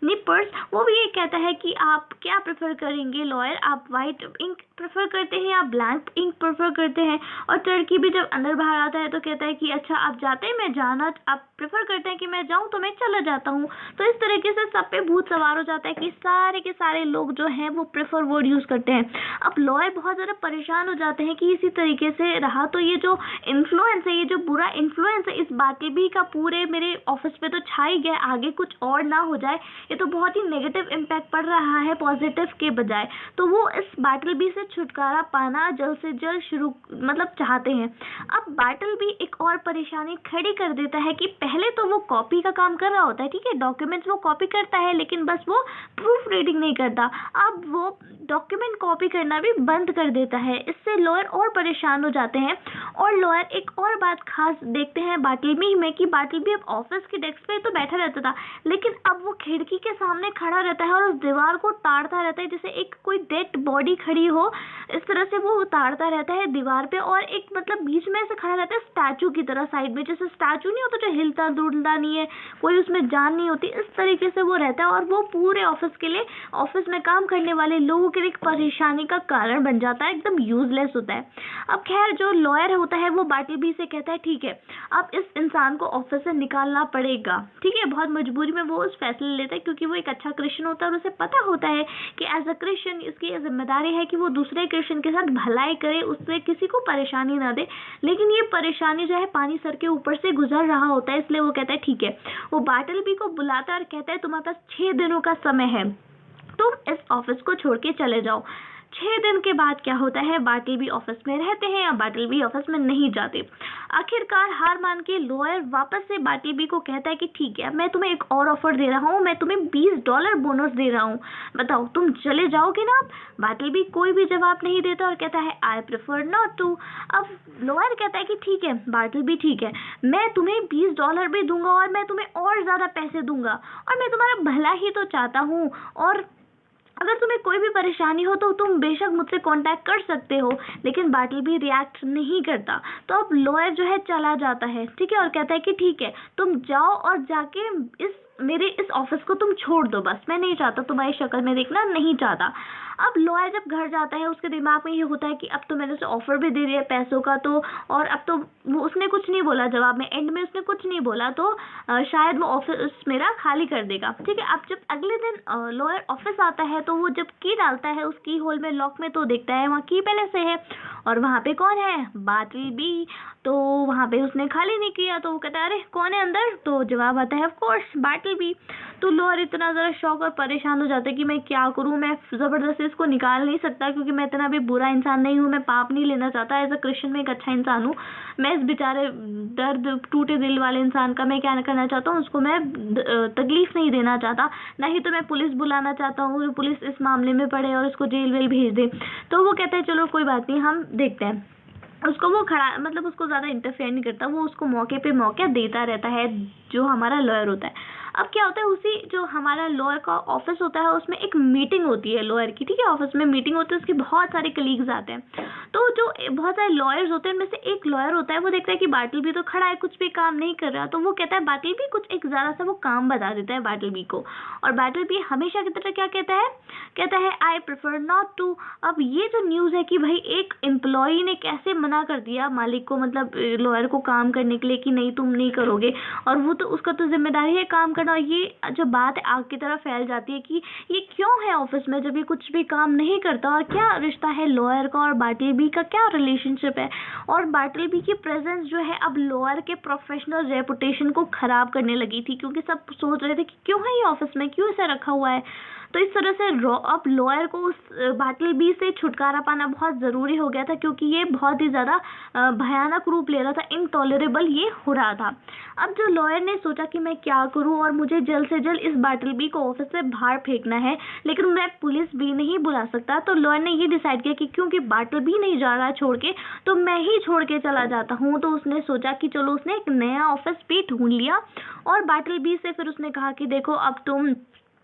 निपर्स, वो भी ये कहता है कि आप क्या प्रेफर करेंगे लॉयर, आप वाइट इंक प्रेफर करते हैं या ब्लैक इंक प्रेफर करते हैं। और टर्की भी जब अंदर बाहर आता है तो कहता है कि अच्छा आप जाते हैं, मैं जाना, आप प्रेफर करते हैं कि मैं जाऊँ तो मैं चला जाता हूँ। तो इस तरीके से सब पे भूत सवार हो जाता है कि सारे के सारे लोग जो हैं वो प्रेफर वर्ड यूज़ करते हैं। अब लॉयर बहुत ज़्यादा परेशान हो जाते हैं कि इसी तरीके तरीके से रहा तो ये जो इन्फ्लुएंस है, ये जो बुरा इन्फ्लुएंस है इस बार्टलबी का पूरे मेरे ऑफिस पे तो छा ही गया, आगे कुछ और ना हो जाए, ये तो बहुत ही नेगेटिव इम्पैक्ट पड़ रहा है पॉजिटिव के बजाय। तो वो इस बार्टलबी से छुटकारा पाना जल्द से जल्द शुरू मतलब चाहते हैं। अब बार्टलबी एक और परेशानी खड़ी कर देता है कि पहले तो वो कॉपी का काम कर रहा होता है, ठीक है, डॉक्यूमेंट्स वो कॉपी करता है, लेकिन बस वो प्रूफ रीडिंग नहीं करता। अब वो डॉक्यूमेंट कॉपी करना भी बंद कर देता है। इससे लॉयर और परेशान हो जाते हैं। और लॉयर एक और बात खास देखते हैं बार्टलबी में कि बार्टलबी अब ऑफिस के डेस्क पे तो बैठा रहता था, लेकिन अब वो खिड़की के सामने खड़ा रहता है और उस दीवार को ताड़ता रहता है, जैसे एक कोई डेड बॉडी खड़ी हो, इस तरह से वो उतारता रहता है दीवार पे। और एक मतलब बीच में ऐसे खड़ा रहता है स्टैचू की तरह, साइड में जैसे स्टैचू नहीं होता जो हिलता डुलता नहीं है, कोई उसमें जान नहीं होती, इस तरीके से वो रहता है। और वो पूरे ऑफिस के लिए, ऑफिस में काम करने वाले लोगों के लिए एक परेशानी का कारण बन जाता है, एकदम यूजलेस होता है। अब खैर जो लॉयर होता है वो बार्टलबी से कहता है ठीक है अब इस इंसान को ऑफिस से निकालना पड़ेगा, ठीक है, बहुत मजबूरी में वो उस फैसले लेता है, क्योंकि वो एक अच्छा क्रिश्चियन होता है और उसे पता होता है कि एज अ क्रिश्चियन इसकी जिम्मेदारी है कि वो दूसरे क्रिश्चियन के साथ भलाई करे, उससे किसी को परेशानी ना दे। लेकिन ये परेशानी जो है पानी सर के ऊपर से गुजर रहा होता है, इसलिए वो कहता है ठीक है। वो बार्टलबी को बुलाता है और कहता है तुम्हारे पास 6 दिनों का समय है, तुम इस ऑफिस को छोड़ के चले जाओ। 6 दिन के बाद क्या होता है, बार्टलबी ऑफिस में रहते हैं या बार्टलबी ऑफिस में नहीं जाते। आखिरकार हार मान के लॉयर वापस से बार्टलबी को कहता है कि ठीक है मैं तुम्हें एक और ऑफर दे रहा हूँ, मैं तुम्हें $20 बोनस दे रहा हूँ, बताओ तुम चले जाओगे ना। बार्टलबी कोई भी जवाब नहीं देता और कहता है आई प्रेफर नॉट टू। अब लॉयर कहता है कि ठीक है बार्टलबी, ठीक है मैं तुम्हें $20 भी दूंगा और मैं तुम्हें और ज्यादा पैसे दूंगा, और मैं तुम्हारा भला ही तो चाहता हूँ, और अगर तुम्हें कोई भी परेशानी हो तो तुम बेशक मुझसे कांटेक्ट कर सकते हो। लेकिन बार्टलबी रिएक्ट नहीं करता। तो अब लॉयर जो है चला जाता है, ठीक है, और कहता है कि ठीक है तुम जाओ और जाके मेरे इस ऑफिस को तुम छोड़ दो, बस मैं नहीं चाहता तुम्हारी शक्ल में देखना, नहीं चाहता। अब लॉयर जब घर जाता है उसके दिमाग में ये होता है कि अब तो मैंने उसे ऑफर भी दे दिया पैसों का, तो और अब तो उसने कुछ नहीं बोला जवाब में, एंड में उसने कुछ नहीं बोला, तो शायद वो ऑफिस मेरा खाली कर देगा, ठीक है। अब जब अगले दिन लॉयर ऑफिस आता है तो वो जब की डालता है उस की होल में लॉक में, तो देखता है वहाँ की पहले से है और वहाँ पे कौन है, बार्टलबी। तो वहाँ पे उसने खाली नहीं किया, तो वो कहता है अरे कौन है अंदर, तो जवाब आता है ऑफ कोर्स बार्टलबी। तो लॉयर इतना ज़रा शॉक और परेशान हो जाता है कि मैं क्या करूँ, मैं ज़बरदस्ती इसको निकाल नहीं सकता क्योंकि मैं इतना भी बुरा इंसान नहीं हूँ, मैं पाप नहीं लेना चाहता, एज अ क्रिश्चियन में एक अच्छा इंसान हूँ। मैं इस बेचारे दर्द टूटे दिल वाले इंसान का मैं क्या करना चाहता हूँ, उसको मैं तकलीफ नहीं देना चाहता, ना ही तो मैं पुलिस बुलाना चाहता हूँ, पुलिस इस मामले में पड़े और इसको जेल वेल भेज दे। तो वो कहता है चलो कोई बात नहीं हम देखते हैं। उसको वो खड़ा मतलब उसको ज़्यादा इंटरफेयर नहीं करता, वो उसको मौके पे मौका देता रहता है जो हमारा लॉयर होता है। अब क्या होता है, उसी जो हमारा लॉयर का ऑफिस होता है उसमें एक मीटिंग होती है लॉयर की, ठीक है, ऑफिस में मीटिंग होती है, उसके बहुत सारे कलीग्स आते हैं। तो जो बहुत सारे लॉयर्स होते हैं उनमें से एक लॉयर होता है, वो देखता है कि बार्टलबी तो खड़ा है कुछ भी काम नहीं कर रहा, तो वो कहता है बार्टलबी कुछ एक ज़रा सा वो काम बता देता है बार्टलबी को। और बार्टलबी हमेशा की तरह क्या कहता है आई प्रेफर नॉट टू। अब ये जो न्यूज़ है कि भाई एक एम्प्लॉई ने कैसे मना कर दिया मालिक को, मतलब लॉयर को काम करने के लिए कि नहीं तुम नहीं करोगे, और वो तो उसका तो जिम्मेदारी है काम करना। और ये जो बात है आग की तरह फैल जाती है कि ये क्यों है ऑफिस में जब ये कुछ भी काम नहीं करता, और क्या रिश्ता है लॉयर का और बार्टलबी का, क्या रिलेशनशिप है। और बार्टलबी की प्रेजेंस जो है अब लॉयर के प्रोफेशनल रेपुटेशन को खराब करने लगी थी, क्योंकि सब सोच रहे थे कि क्यों है ये ऑफिस में, क्यों इसे रखा हुआ है। तो इस तरह से अब लॉयर को उस बार्टलबी से छुटकारा पाना बहुत ज़रूरी हो गया था, क्योंकि ये बहुत ही ज़्यादा भयानक रूप ले रहा था, इनटॉलरेबल ये हो रहा था। अब जो लॉयर ने सोचा कि मैं क्या करूं और मुझे जल्द से जल्द इस बार्टलबी को ऑफिस से बाहर फेंकना है, लेकिन मैं पुलिस भी नहीं बुला सकता, तो लॉयर ने ये डिसाइड किया कि क्योंकि बार्टलबी नहीं जा रहा छोड़ के, तो मैं ही छोड़ के चला जाता हूँ। तो उसने सोचा कि चलो उसने एक नया ऑफिस भी ढूंढ लिया, और बार्टलबी से फिर उसने कहा कि देखो अब तुम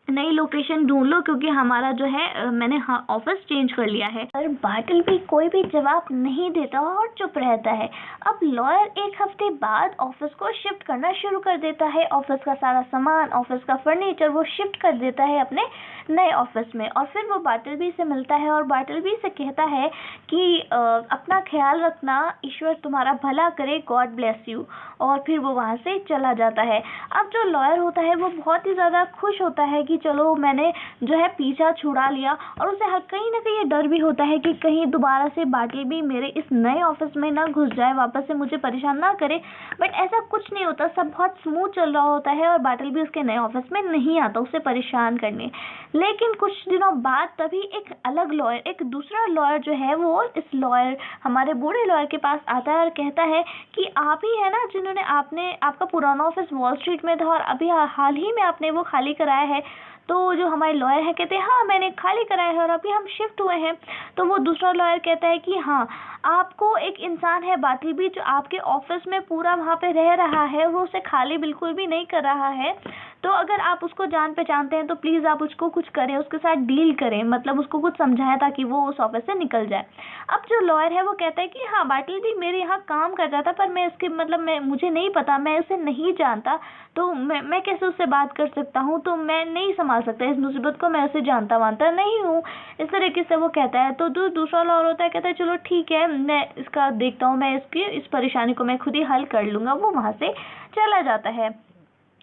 नई लोकेशन ढूंढ लो, क्योंकि हमारा जो है मैंने ऑफिस चेंज कर लिया है। पर बार्टलबी कोई भी जवाब नहीं देता और चुप रहता है। अब लॉयर एक हफ्ते बाद ऑफिस को शिफ्ट करना शुरू कर देता है, ऑफिस का सारा सामान, ऑफिस का फर्नीचर वो शिफ्ट कर देता है अपने नए ऑफिस में। और फिर वो बार्टलबी से मिलता है और बार्टलबी से कहता है कि अपना ख्याल रखना, ईश्वर तुम्हारा भला करे, गॉड ब्लेस यू। और फिर वो वहाँ से चला जाता है। अब जो लॉयर होता है वो बहुत ही ज़्यादा खुश होता है कि कि चलो मैंने जो है पीछा छुड़ा लिया, और उसे कहीं ना कहीं ये डर भी होता है कि कहीं दोबारा से बाटलबी मेरे इस नए ऑफिस में ना घुस जाए, वापस से मुझे परेशान ना करे। बट ऐसा कुछ नहीं होता, सब बहुत स्मूथ चल रहा होता है और बाटलबी उसके नए ऑफिस में नहीं आता उसे परेशान करने। लेकिन कुछ दिनों बाद तभी एक अलग लॉयर, एक दूसरा लॉयर जो है वो इस लॉयर, हमारे बूढ़े लॉयर के पास आता है और कहता है कि आप ही है ना जिन्होंने आपका पुराना ऑफिस वॉल स्ट्रीट में था और अभी हाल ही में आपने वो खाली कराया है। तो जो हमारे लॉयर है कहते हैं हाँ मैंने खाली कराया है और अभी हम शिफ्ट हुए हैं। तो वो दूसरा लॉयर कहता है कि हाँ, आपको एक इंसान है बाटलबी जो आपके ऑफिस में पूरा वहाँ पे रह रहा है, वो उसे खाली बिल्कुल भी नहीं कर रहा है। तो अगर आप उसको जान पहचानते हैं तो प्लीज़ आप उसको कुछ करें, उसके साथ डील करें, मतलब उसको कुछ समझाएं ताकि वो उस ऑफिस से निकल जाए। अब जो लॉयर है वो कहता है कि हाँ बाटलबी मेरे यहाँ काम करता था, पर मैं इसके मतलब मैं मुझे नहीं पता, मैं उसे नहीं जानता, तो मैं कैसे उससे बात कर सकता हूँ, तो मैं नहीं संभाल सकता इस मुसीबत को, मैं उसे जानता वानता नहीं हूँ। इस तरीके से वो कहता है। तो जो दूसरा लॉयर होता है कहता है चलो ठीक है, मैं इसका देखता हूँ, मैं इसकी इस परेशानी को मैं खुद ही हल कर लूँगा। वो वहाँ से चला जाता है।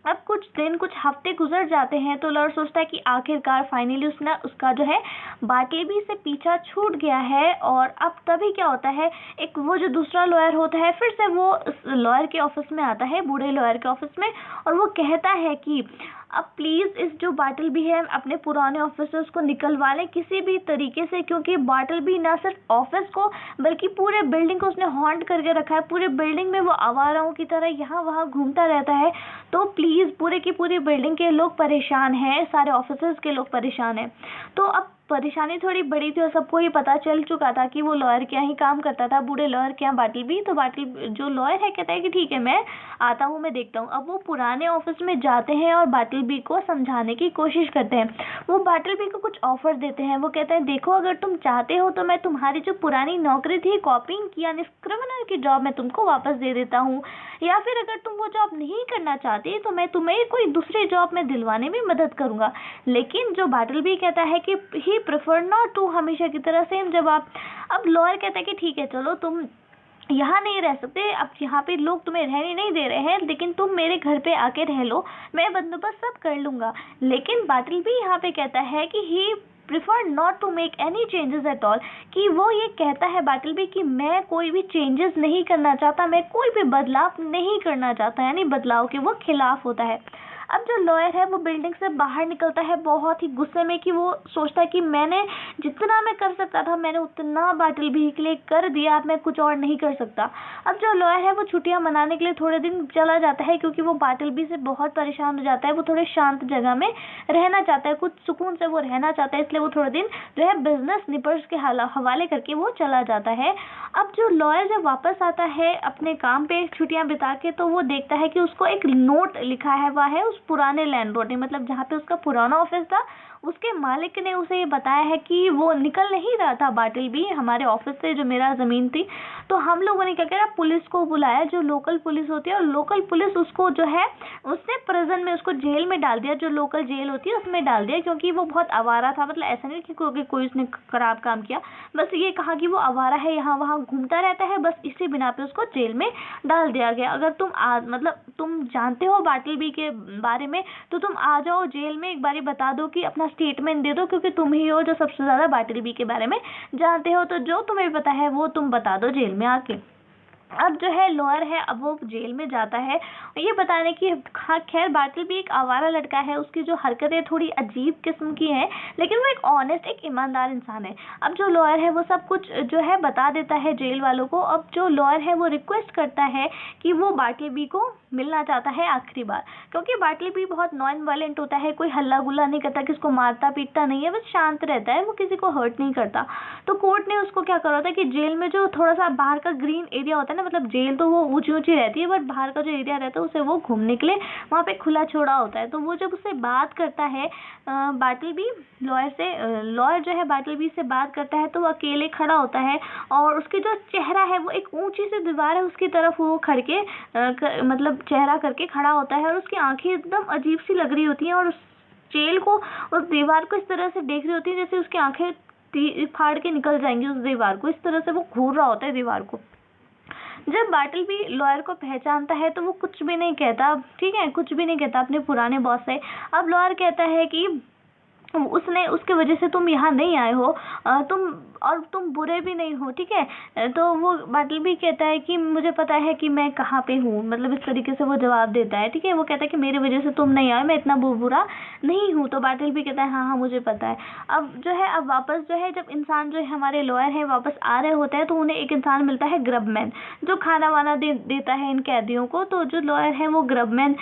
अब कुछ दिन कुछ हफ्ते गुजर जाते हैं तो लॉयर सोचता है कि आखिरकार फाइनली उसका जो है बाटलबी से पीछा छूट गया है। और अब तभी क्या होता है, एक वो जो दूसरा लॉयर होता है फिर से वो लॉयर के ऑफिस में आता है, बूढ़े लॉयर के ऑफिस में, और वो कहता है कि अब प्लीज़ इस जो बाटलबी है अपने पुराने ऑफिस से उसको निकलवा लें किसी भी तरीके से, क्योंकि बाटलबी ना सिर्फ ऑफिस को बल्कि पूरे बिल्डिंग को उसने हॉन्ट करके रखा है। पूरे बिल्डिंग में वो आवाराओं की तरह यहाँ वहाँ घूमता रहता है। तो प्लीज़, पूरे की पूरी बिल्डिंग के लोग परेशान हैं, सारे ऑफिसर्स के लोग परेशान हैं। तो अब परेशानी थोड़ी बड़ी थी और सबको ये पता चल चुका था कि वो लॉयर के यहाँ ही काम करता था, बूढ़े लॉयर के यहाँ बाटलबी। तो बाटल जो लॉयर है कहता है कि ठीक है मैं आता हूँ, मैं देखता हूँ। अब वो पुराने ऑफिस में जाते हैं और बाटलबी को समझाने की कोशिश करते हैं। वो बाटलबी को कुछ ऑफर देते हैं। वो कहते हैं देखो अगर तुम चाहते हो तो मैं तुम्हारी जो पुरानी नौकरी थी कॉपिंग की यानी स्क्रिवेनर की जॉब मैं तुमको वापस दे देता हूँ, या फिर अगर तुम वो जॉब नहीं करना चाहती तो मैं तुम्हें कोई दूसरी जॉब में दिलवाने में मदद करूँगा। लेकिन जो बाटलबी कहता है कि ही प्रेफर नॉट टू, हमेशा की तरह सेम जवाब। अब लॉयर कहता है कि ठीक है चलो तुम यहाँ नहीं रह सकते, अब यहाँ पे लोग तुम्हें रहने नहीं दे रहे हैं, लेकिन तुम मेरे घर पे आके रह लो, मैं बंदोबस्त सब कर लूँगा। लेकिन बाटलबी यहाँ पे कहता है कि he prefer not to make any changes at all, कि वो ये कहता है बाटलबी कि मैं कोई भी चेंजेस नहीं करना चाहता, मैं कोई भी बदलाव नहीं करना चाहता, यानी बदलाव के वो खिलाफ होता है। अब जो लॉयर है वो बिल्डिंग से बाहर निकलता है बहुत ही गुस्से में, कि वो सोचता है कि मैंने जितना मैं कर सकता था मैंने उतना बाटलबी के लिए कर दिया, अब मैं कुछ और नहीं कर सकता। अब जो लॉयर है वो छुट्टियां मनाने के लिए थोड़े दिन चला जाता है, क्योंकि वो बाटलबी से बहुत परेशान हो जाता है। वो थोड़े शांत जगह में रहना चाहता है, कुछ सुकून से वो रहना चाहता है, इसलिए वो थोड़े दिन जो है बिजनेस निपर्स के हवाले करके वो चला जाता है। अब जो लॉयर जब वापस आता है अपने काम पे छुट्टियां बिता के, तो वो देखता है कि उसको एक नोट लिखा है, वह है उस पुराने लैंडलॉर्ड ने, मतलब जहाँ पे उसका पुराना ऑफिस था उसके मालिक ने उसे ये बताया है कि वो निकल नहीं रहा था बाटलबी हमारे ऑफिस से, जो मेरा ज़मीन थी। तो हम लोगों ने क्या किया, पुलिस को बुलाया, जो लोकल पुलिस होती है, और लोकल पुलिस उसको जो है उसने प्रिजन में, उसको जेल में डाल दिया, जो लोकल जेल होती है उसमें डाल दिया, क्योंकि वो बहुत आवारा था। मतलब ऐसा नहीं कि कोई उसने खराब काम किया, बस ये कहा कि वो आवारा है, यहाँ वहाँ घूमता रहता है, बस इसी बिना पे उसको जेल में डाल दिया गया। अगर तुम मतलब तुम जानते हो बाटलबी के बारे में तो तुम आ जाओ जेल में, एक बारी बता दो कि अपना स्टेटमेंट दे दो, क्योंकि तुम ही हो जो सबसे ज़्यादा बाटलबी के बारे में जानते हो, तो जो तुम्हें पता है वो तुम बता दो जेल में आके। अब जो है लॉयर है, अब वो जेल में जाता है ये बताने की, हाँ खैर बाटलबी एक आवारा लड़का है, उसकी जो हरकतें थोड़ी अजीब किस्म की हैं, लेकिन वो एक ऑनेस्ट, एक ईमानदार इंसान है। अब जो लॉयर है वो सब कुछ जो है बता देता है जेल वालों को। अब जो लॉयर है वो रिक्वेस्ट करता है कि वो बाटलबी को मिलना चाहता है आखिरी बार, क्योंकि बाटलबी बहुत नॉन वायलेंट होता है, कोई हल्ला गुल्ला नहीं करता, किसको मारता पीटता नहीं है, बस शांत रहता है, वो किसी को हर्ट नहीं करता। तो कोर्ट ने उसको क्या करा था कि जेल में जो थोड़ा सा बाहर का ग्रीन एरिया होता है ना, मतलब जेल तो वो ऊंची ऊंची रहती है, बट बाहर का जो एरिया रहता है उसे वो घूमने के लिए वहाँ पे खुला छोड़ा होता है। तो वो जब उससे बात करता है बाटलबी, लॉयर जो है बाटलबी से बात करता है, तो वो अकेले खड़ा होता है, और उसकी जो चेहरा है वो एक ऊंची सी दीवार है उसकी तरफ वो खड़ के मतलब चेहरा करके खड़ा होता है, और उसकी आंखें एकदम अजीब सी लग रही होती हैं, और उस जेल को, उस दीवार को इस तरह से देख रही होती है जैसे उसकी आंखें फाड़ के निकल जाएंगी उस दीवार को, इस तरह से वो घूर रहा होता है दीवार को। जब बाटलबी लॉयर को पहचानता है तो वो कुछ भी नहीं कहता, ठीक है, कुछ भी नहीं कहता अपने पुराने बॉस से। अब लॉयर कहता है कि उसने उसके वजह से तुम यहाँ नहीं आए हो, तुम बुरे भी नहीं हो, ठीक है। तो वो बाटलबी कहता है कि मुझे पता है कि मैं कहाँ पे हूँ, मतलब इस तरीके से वो जवाब देता है, ठीक है। वो कहता है कि मेरे वजह से तुम नहीं आए, मैं इतना बुरा नहीं हूँ। तो बाटलबी कहता है हाँ हाँ मुझे पता है। अब जो है, अब वापस जो है, जब इंसान जो है हमारे लॉयर है वापस आ रहे होते हैं तो उन्हें एक इंसान मिलता है, ग्रबमैन, जो खाना वाना देता है इन कैदियों को। तो जो लॉयर है वो ग्रबमैन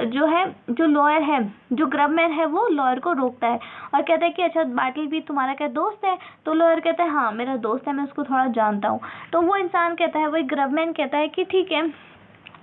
जो है, जो लॉयर है, जो ग्रबमैन है वो लॉयर को रोकता है और कहता है कि अच्छा बाटलबी तुम्हारा क्या दोस्त है? तो लॉयर कहता है हाँ मेरा दोस्त है, मैं उसको थोड़ा जानता हूँ। तो वो इंसान कहता है, वही ग्रबमैन कहता है कि ठीक है,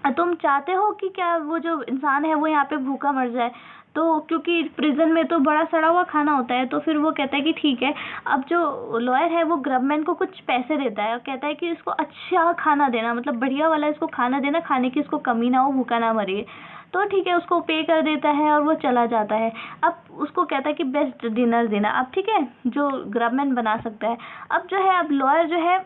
तुम चाहते हो कि क्या वो जो इंसान है वो यहाँ पे भूखा मर जाए? तो क्योंकि प्रिजन में तो बड़ा सड़ा हुआ खाना होता है। तो फिर वो कहता है कि ठीक है। अब जो लॉयर है वो ग्रबमैन को कुछ पैसे देता है और कहता है कि इसको अच्छा खाना देना, मतलब बढ़िया वाला इसको खाना देना, खाने की इसको कमी ना हो, भूखा ना मरे। तो ठीक है, उसको पे कर देता है और वो चला जाता है। अब उसको कहता है कि बेस्ट डिनर देना, अब ठीक है, जो ग्रबमैन बना सकता है। अब जो है, अब लॉयर जो है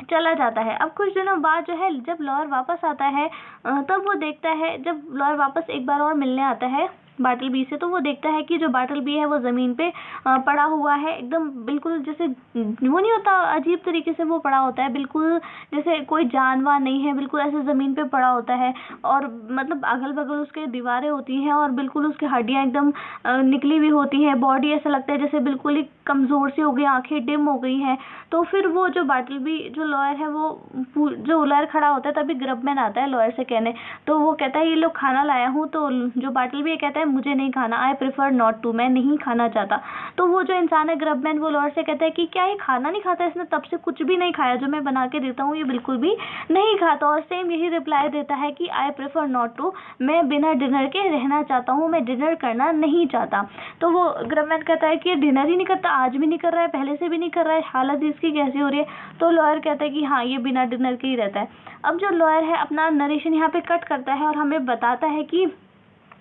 चला जाता है। अब कुछ दिनों बाद जो है, जब लॉयर वापस आता है तब वो देखता है, जब लॉयर वापस एक बार और मिलने आता है बाटलबी से, तो वो देखता है कि जो बाटलबी है वो ज़मीन पे पड़ा हुआ है, एकदम बिल्कुल जैसे वो नहीं होता, अजीब तरीके से वो पड़ा होता है, बिल्कुल जैसे कोई जानवर नहीं है, बिल्कुल ऐसे ज़मीन पे पड़ा होता है। और मतलब अगल बगल उसके दीवारें होती हैं और बिल्कुल उसकी हड्डियाँ एकदम निकली हुई होती हैं, बॉडी ऐसा लगता है जैसे बिल्कुल ही कमज़ोर सी हो गई, आंखें डिम हो गई हैं। तो फिर वो जो बाटलबी जो लॉयर है, वो जो लॉयर खड़ा होता है तभी ग्रबमैन आता है लॉयर से कहने। तो वो कहता है ये लोग खाना लाया हूँ। तो जो बाटलबी कहता है मुझे नहीं खाना, आई प्रेफर नॉट टू, मैं नहीं खाना चाहता। तो वो जो इंसान है ग्रबमैन, वो लॉयर से कहता है कि क्या ये खाना नहीं खाता? इसने तब से कुछ भी नहीं खाया, जो मैं बना के देता हूँ ये बिल्कुल भी नहीं खाता। और सेम यही रिप्लाई देता है कि आई प्रेफर नॉट टू, मैं बिना डिनर के रहना चाहता हूँ, मैं डिनर करना नहीं चाहता। तो वो ग्रबमैन कहता है कि ये डिनर ही नहीं करता, आज भी नहीं कर रहा है, पहले से भी नहीं कर रहा है, हालत इसकी कैसी हो रही है? तो लॉयर कहता है कि हाँ ये बिना डिनर के ही रहता है। अब जो लॉयर है अपना नरेशन यहाँ पे कट करता है और हमें बताता है कि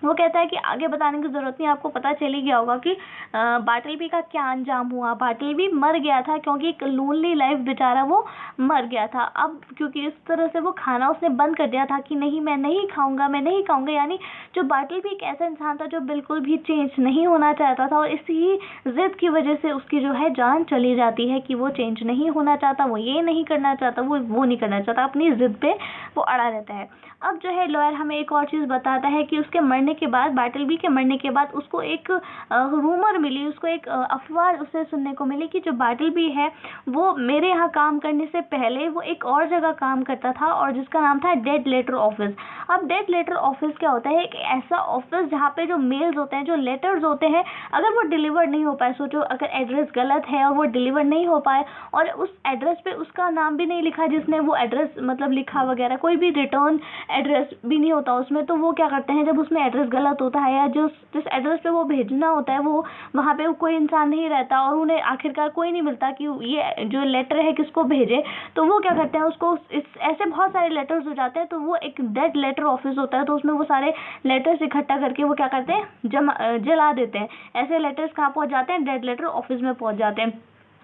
वो कहता है कि आगे बताने की ज़रूरत नहीं, आपको पता चल ही गया होगा कि बाटलबी का क्या अंजाम हुआ। बाटलबी मर गया था क्योंकि एक लोनली लाइफ बेचारा वो मर गया था। अब क्योंकि इस तरह से वो खाना उसने बंद कर दिया था कि नहीं मैं नहीं खाऊंगा, मैं नहीं खाऊंगा, यानी जो बाटलबी एक ऐसा इंसान था जो बिल्कुल भी चेंज नहीं होना चाहता था, और इसी ज़िद की वजह से उसकी जो है जान चली जाती है कि वो चेंज नहीं होना चाहता, वो ये नहीं करना चाहता, वो नहीं करना चाहता, अपनी ज़िद पे वो अड़ा रहता है। अब जो है लॉयर हमें एक और चीज़ बताता है कि उसके मरने के बाद, बाटलबी के मरने के बाद उसको एक रूमर मिली, उसको एक अफवाह उससे सुनने को मिली कि जो बाटलबी है वो मेरे यहाँ काम करने से पहले वो एक और जगह काम करता था और जिसका नाम था डेड लेटर ऑफिस। अब डेड लेटर ऑफिस क्या होता है? एक ऐसा ऑफिस जहाँ पे जो मेल्स होते हैं, जो लेटर्स होते हैं, अगर वो डिलीवर नहीं हो पाए, सोचो अगर एड्रेस गलत है और वो डिलीवर नहीं हो पाए और उस एड्रेस पे उसका नाम भी नहीं लिखा जिसने वो एड्रेस मतलब लिखा वगैरह, कोई भी रिटर्न एड्रेस भी नहीं होता उसमें, तो वो क्या करते हैं जब उसमें एड्रेस गलत होता है या जिस एड्रेस पे वो भेजना होता है वो वहाँ पे कोई इंसान नहीं रहता और उन्हें आखिरकार कोई नहीं मिलता कि ये जो लेटर है किसको भेजे, तो वो क्या करते हैं उसको ऐसे बहुत सारे लेटर्स हो जाते हैं, तो वो एक डेड लेटर ऑफिस होता है, तो उसमें वो सारे लेटर्स इकट्ठा करके वो क्या करते हैं जला देते हैं। ऐसे लेटर्स कहाँ पहुँच जाते हैं? डेड लेटर ऑफिस में पहुँच जाते हैं।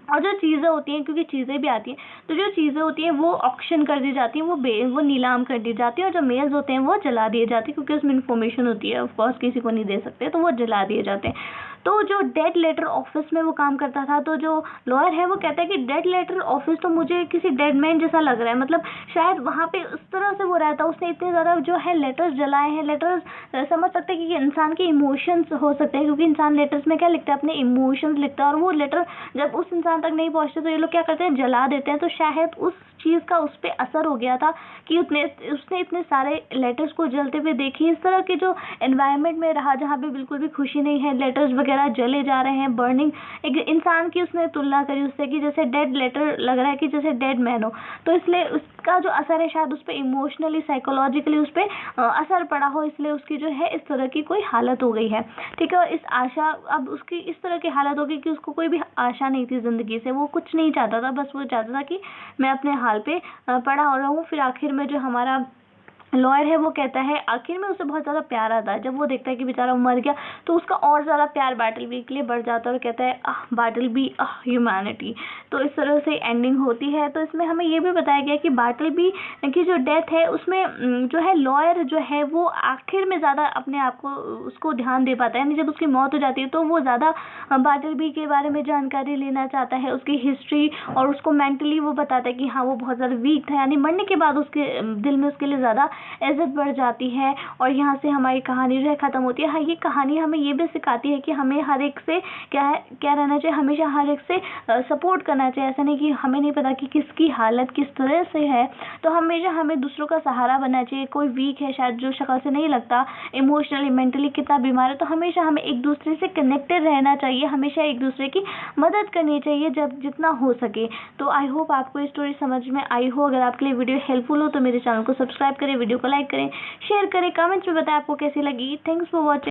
और जो चीज़ें होती हैं, क्योंकि चीज़ें भी आती हैं, तो जो चीज़ें होती हैं वो ऑक्शन कर दी जाती हैं, वो नीलाम कर दी जाती है, और जो मेल्स होते हैं वो जला दिए जाते हैं क्योंकि उसमें इन्फॉर्मेशन होती है, ऑफ कोर्स किसी को नहीं दे सकते, तो वो जला दिए जाते हैं। तो जो डेड लेटर ऑफिस में वो काम करता था, तो जो लॉयर है वो कहता है कि डेड लेटर ऑफिस तो मुझे किसी डेड मैन जैसा लग रहा है, मतलब शायद वहाँ पे उस तरह से वो रहता, उसने इतने ज़्यादा जो है लेटर्स जलाए हैं। लेटर्स समझ सकते हैं कि इंसान के इमोशंस हो सकते हैं, क्योंकि इंसान लेटर्स में क्या लिखता है? अपने इमोशंस लिखता है, और वो लेटर जब उस इंसान तक नहीं पहुँचते तो ये लोग क्या करते हैं? जला देते हैं। तो शायद उस चीज़ का उस पर असर हो गया था कि उसने इतने सारे लेटर्स को जलते हुए देखे। इस तरह के जो एनवायरनमेंट में रहा जहाँ पे बिल्कुल भी खुशी नहीं है, लेटर्स वगैरह जले जा रहे हैं, बर्निंग, एक इंसान की उसने तुलना करी उससे कि जैसे डेड लेटर लग रहा है कि जैसे डेड मैन हो, तो इसलिए उसका जो असर है शायद उस पर इमोशनली साइकोलॉजिकली उस पर असर पड़ा हो, इसलिए उसकी जो है इस तरह की कोई हालत हो गई है, ठीक है। और इस आशा, अब उसकी इस तरह की हालत हो गई कि उसको कोई भी आशा नहीं थी ज़िंदगी से, वो कुछ नहीं चाहता था, बस वो चाहता था कि मैं अपने हाल पे पड़ा हो रहा हूँ। फिर आखिर में जो हमारा लॉयर है वो कहता है, आखिर में उसे बहुत ज़्यादा प्यार आता है जब वो देखता है कि बेचारा मर गया, तो उसका और ज़्यादा प्यार बार्टलबी के लिए बढ़ जाता है और कहता है बार्टलबी ह्यूमैनिटी। तो इस तरह से एंडिंग होती है। तो इसमें हमें ये भी बताया गया कि बार्टलबी की जो डेथ है उसमें जो है लॉयर जो है वो आखिर में ज़्यादा अपने आप को उसको ध्यान दे पाता है, यानी जब उसकी मौत हो जाती है तो वो ज़्यादा बार्टलबी के बारे में जानकारी लेना चाहता है, उसकी हिस्ट्री, और उसको मेंटली वो बताता है कि हाँ वो बहुत ज़्यादा वीक था, यानी मरने के बाद उसके दिल में उसके लिए ज़्यादा इज्जत बढ़ जाती है। और यहाँ से हमारी कहानी जो है ख़त्म होती है। हाँ, ये कहानी हमें ये भी सिखाती है कि हमें हर एक से क्या रहना चाहिए, हमेशा हर एक से सपोर्ट करना चाहिए। ऐसा नहीं कि हमें नहीं पता कि किसकी हालत किस तरह से है, तो हमेशा हमें दूसरों का सहारा बनना चाहिए। कोई वीक है शायद जो शक्ल से नहीं लगता, इमोशनली मेंटली कितना बीमार है, तो हमेशा हमें एक दूसरे से कनेक्टेड रहना चाहिए, हमेशा एक दूसरे की मदद करनी चाहिए जब जितना हो सके। तो आई होप आपको ये स्टोरी समझ में आई हो। अगर आपके लिए वीडियो हेल्पफुल हो तो मेरे चैनल को सब्सक्राइब करें, वीडियो को लाइक करें, शेयर करें, कमेंट्स में बताएं आपको कैसी लगी। Thanks for watching.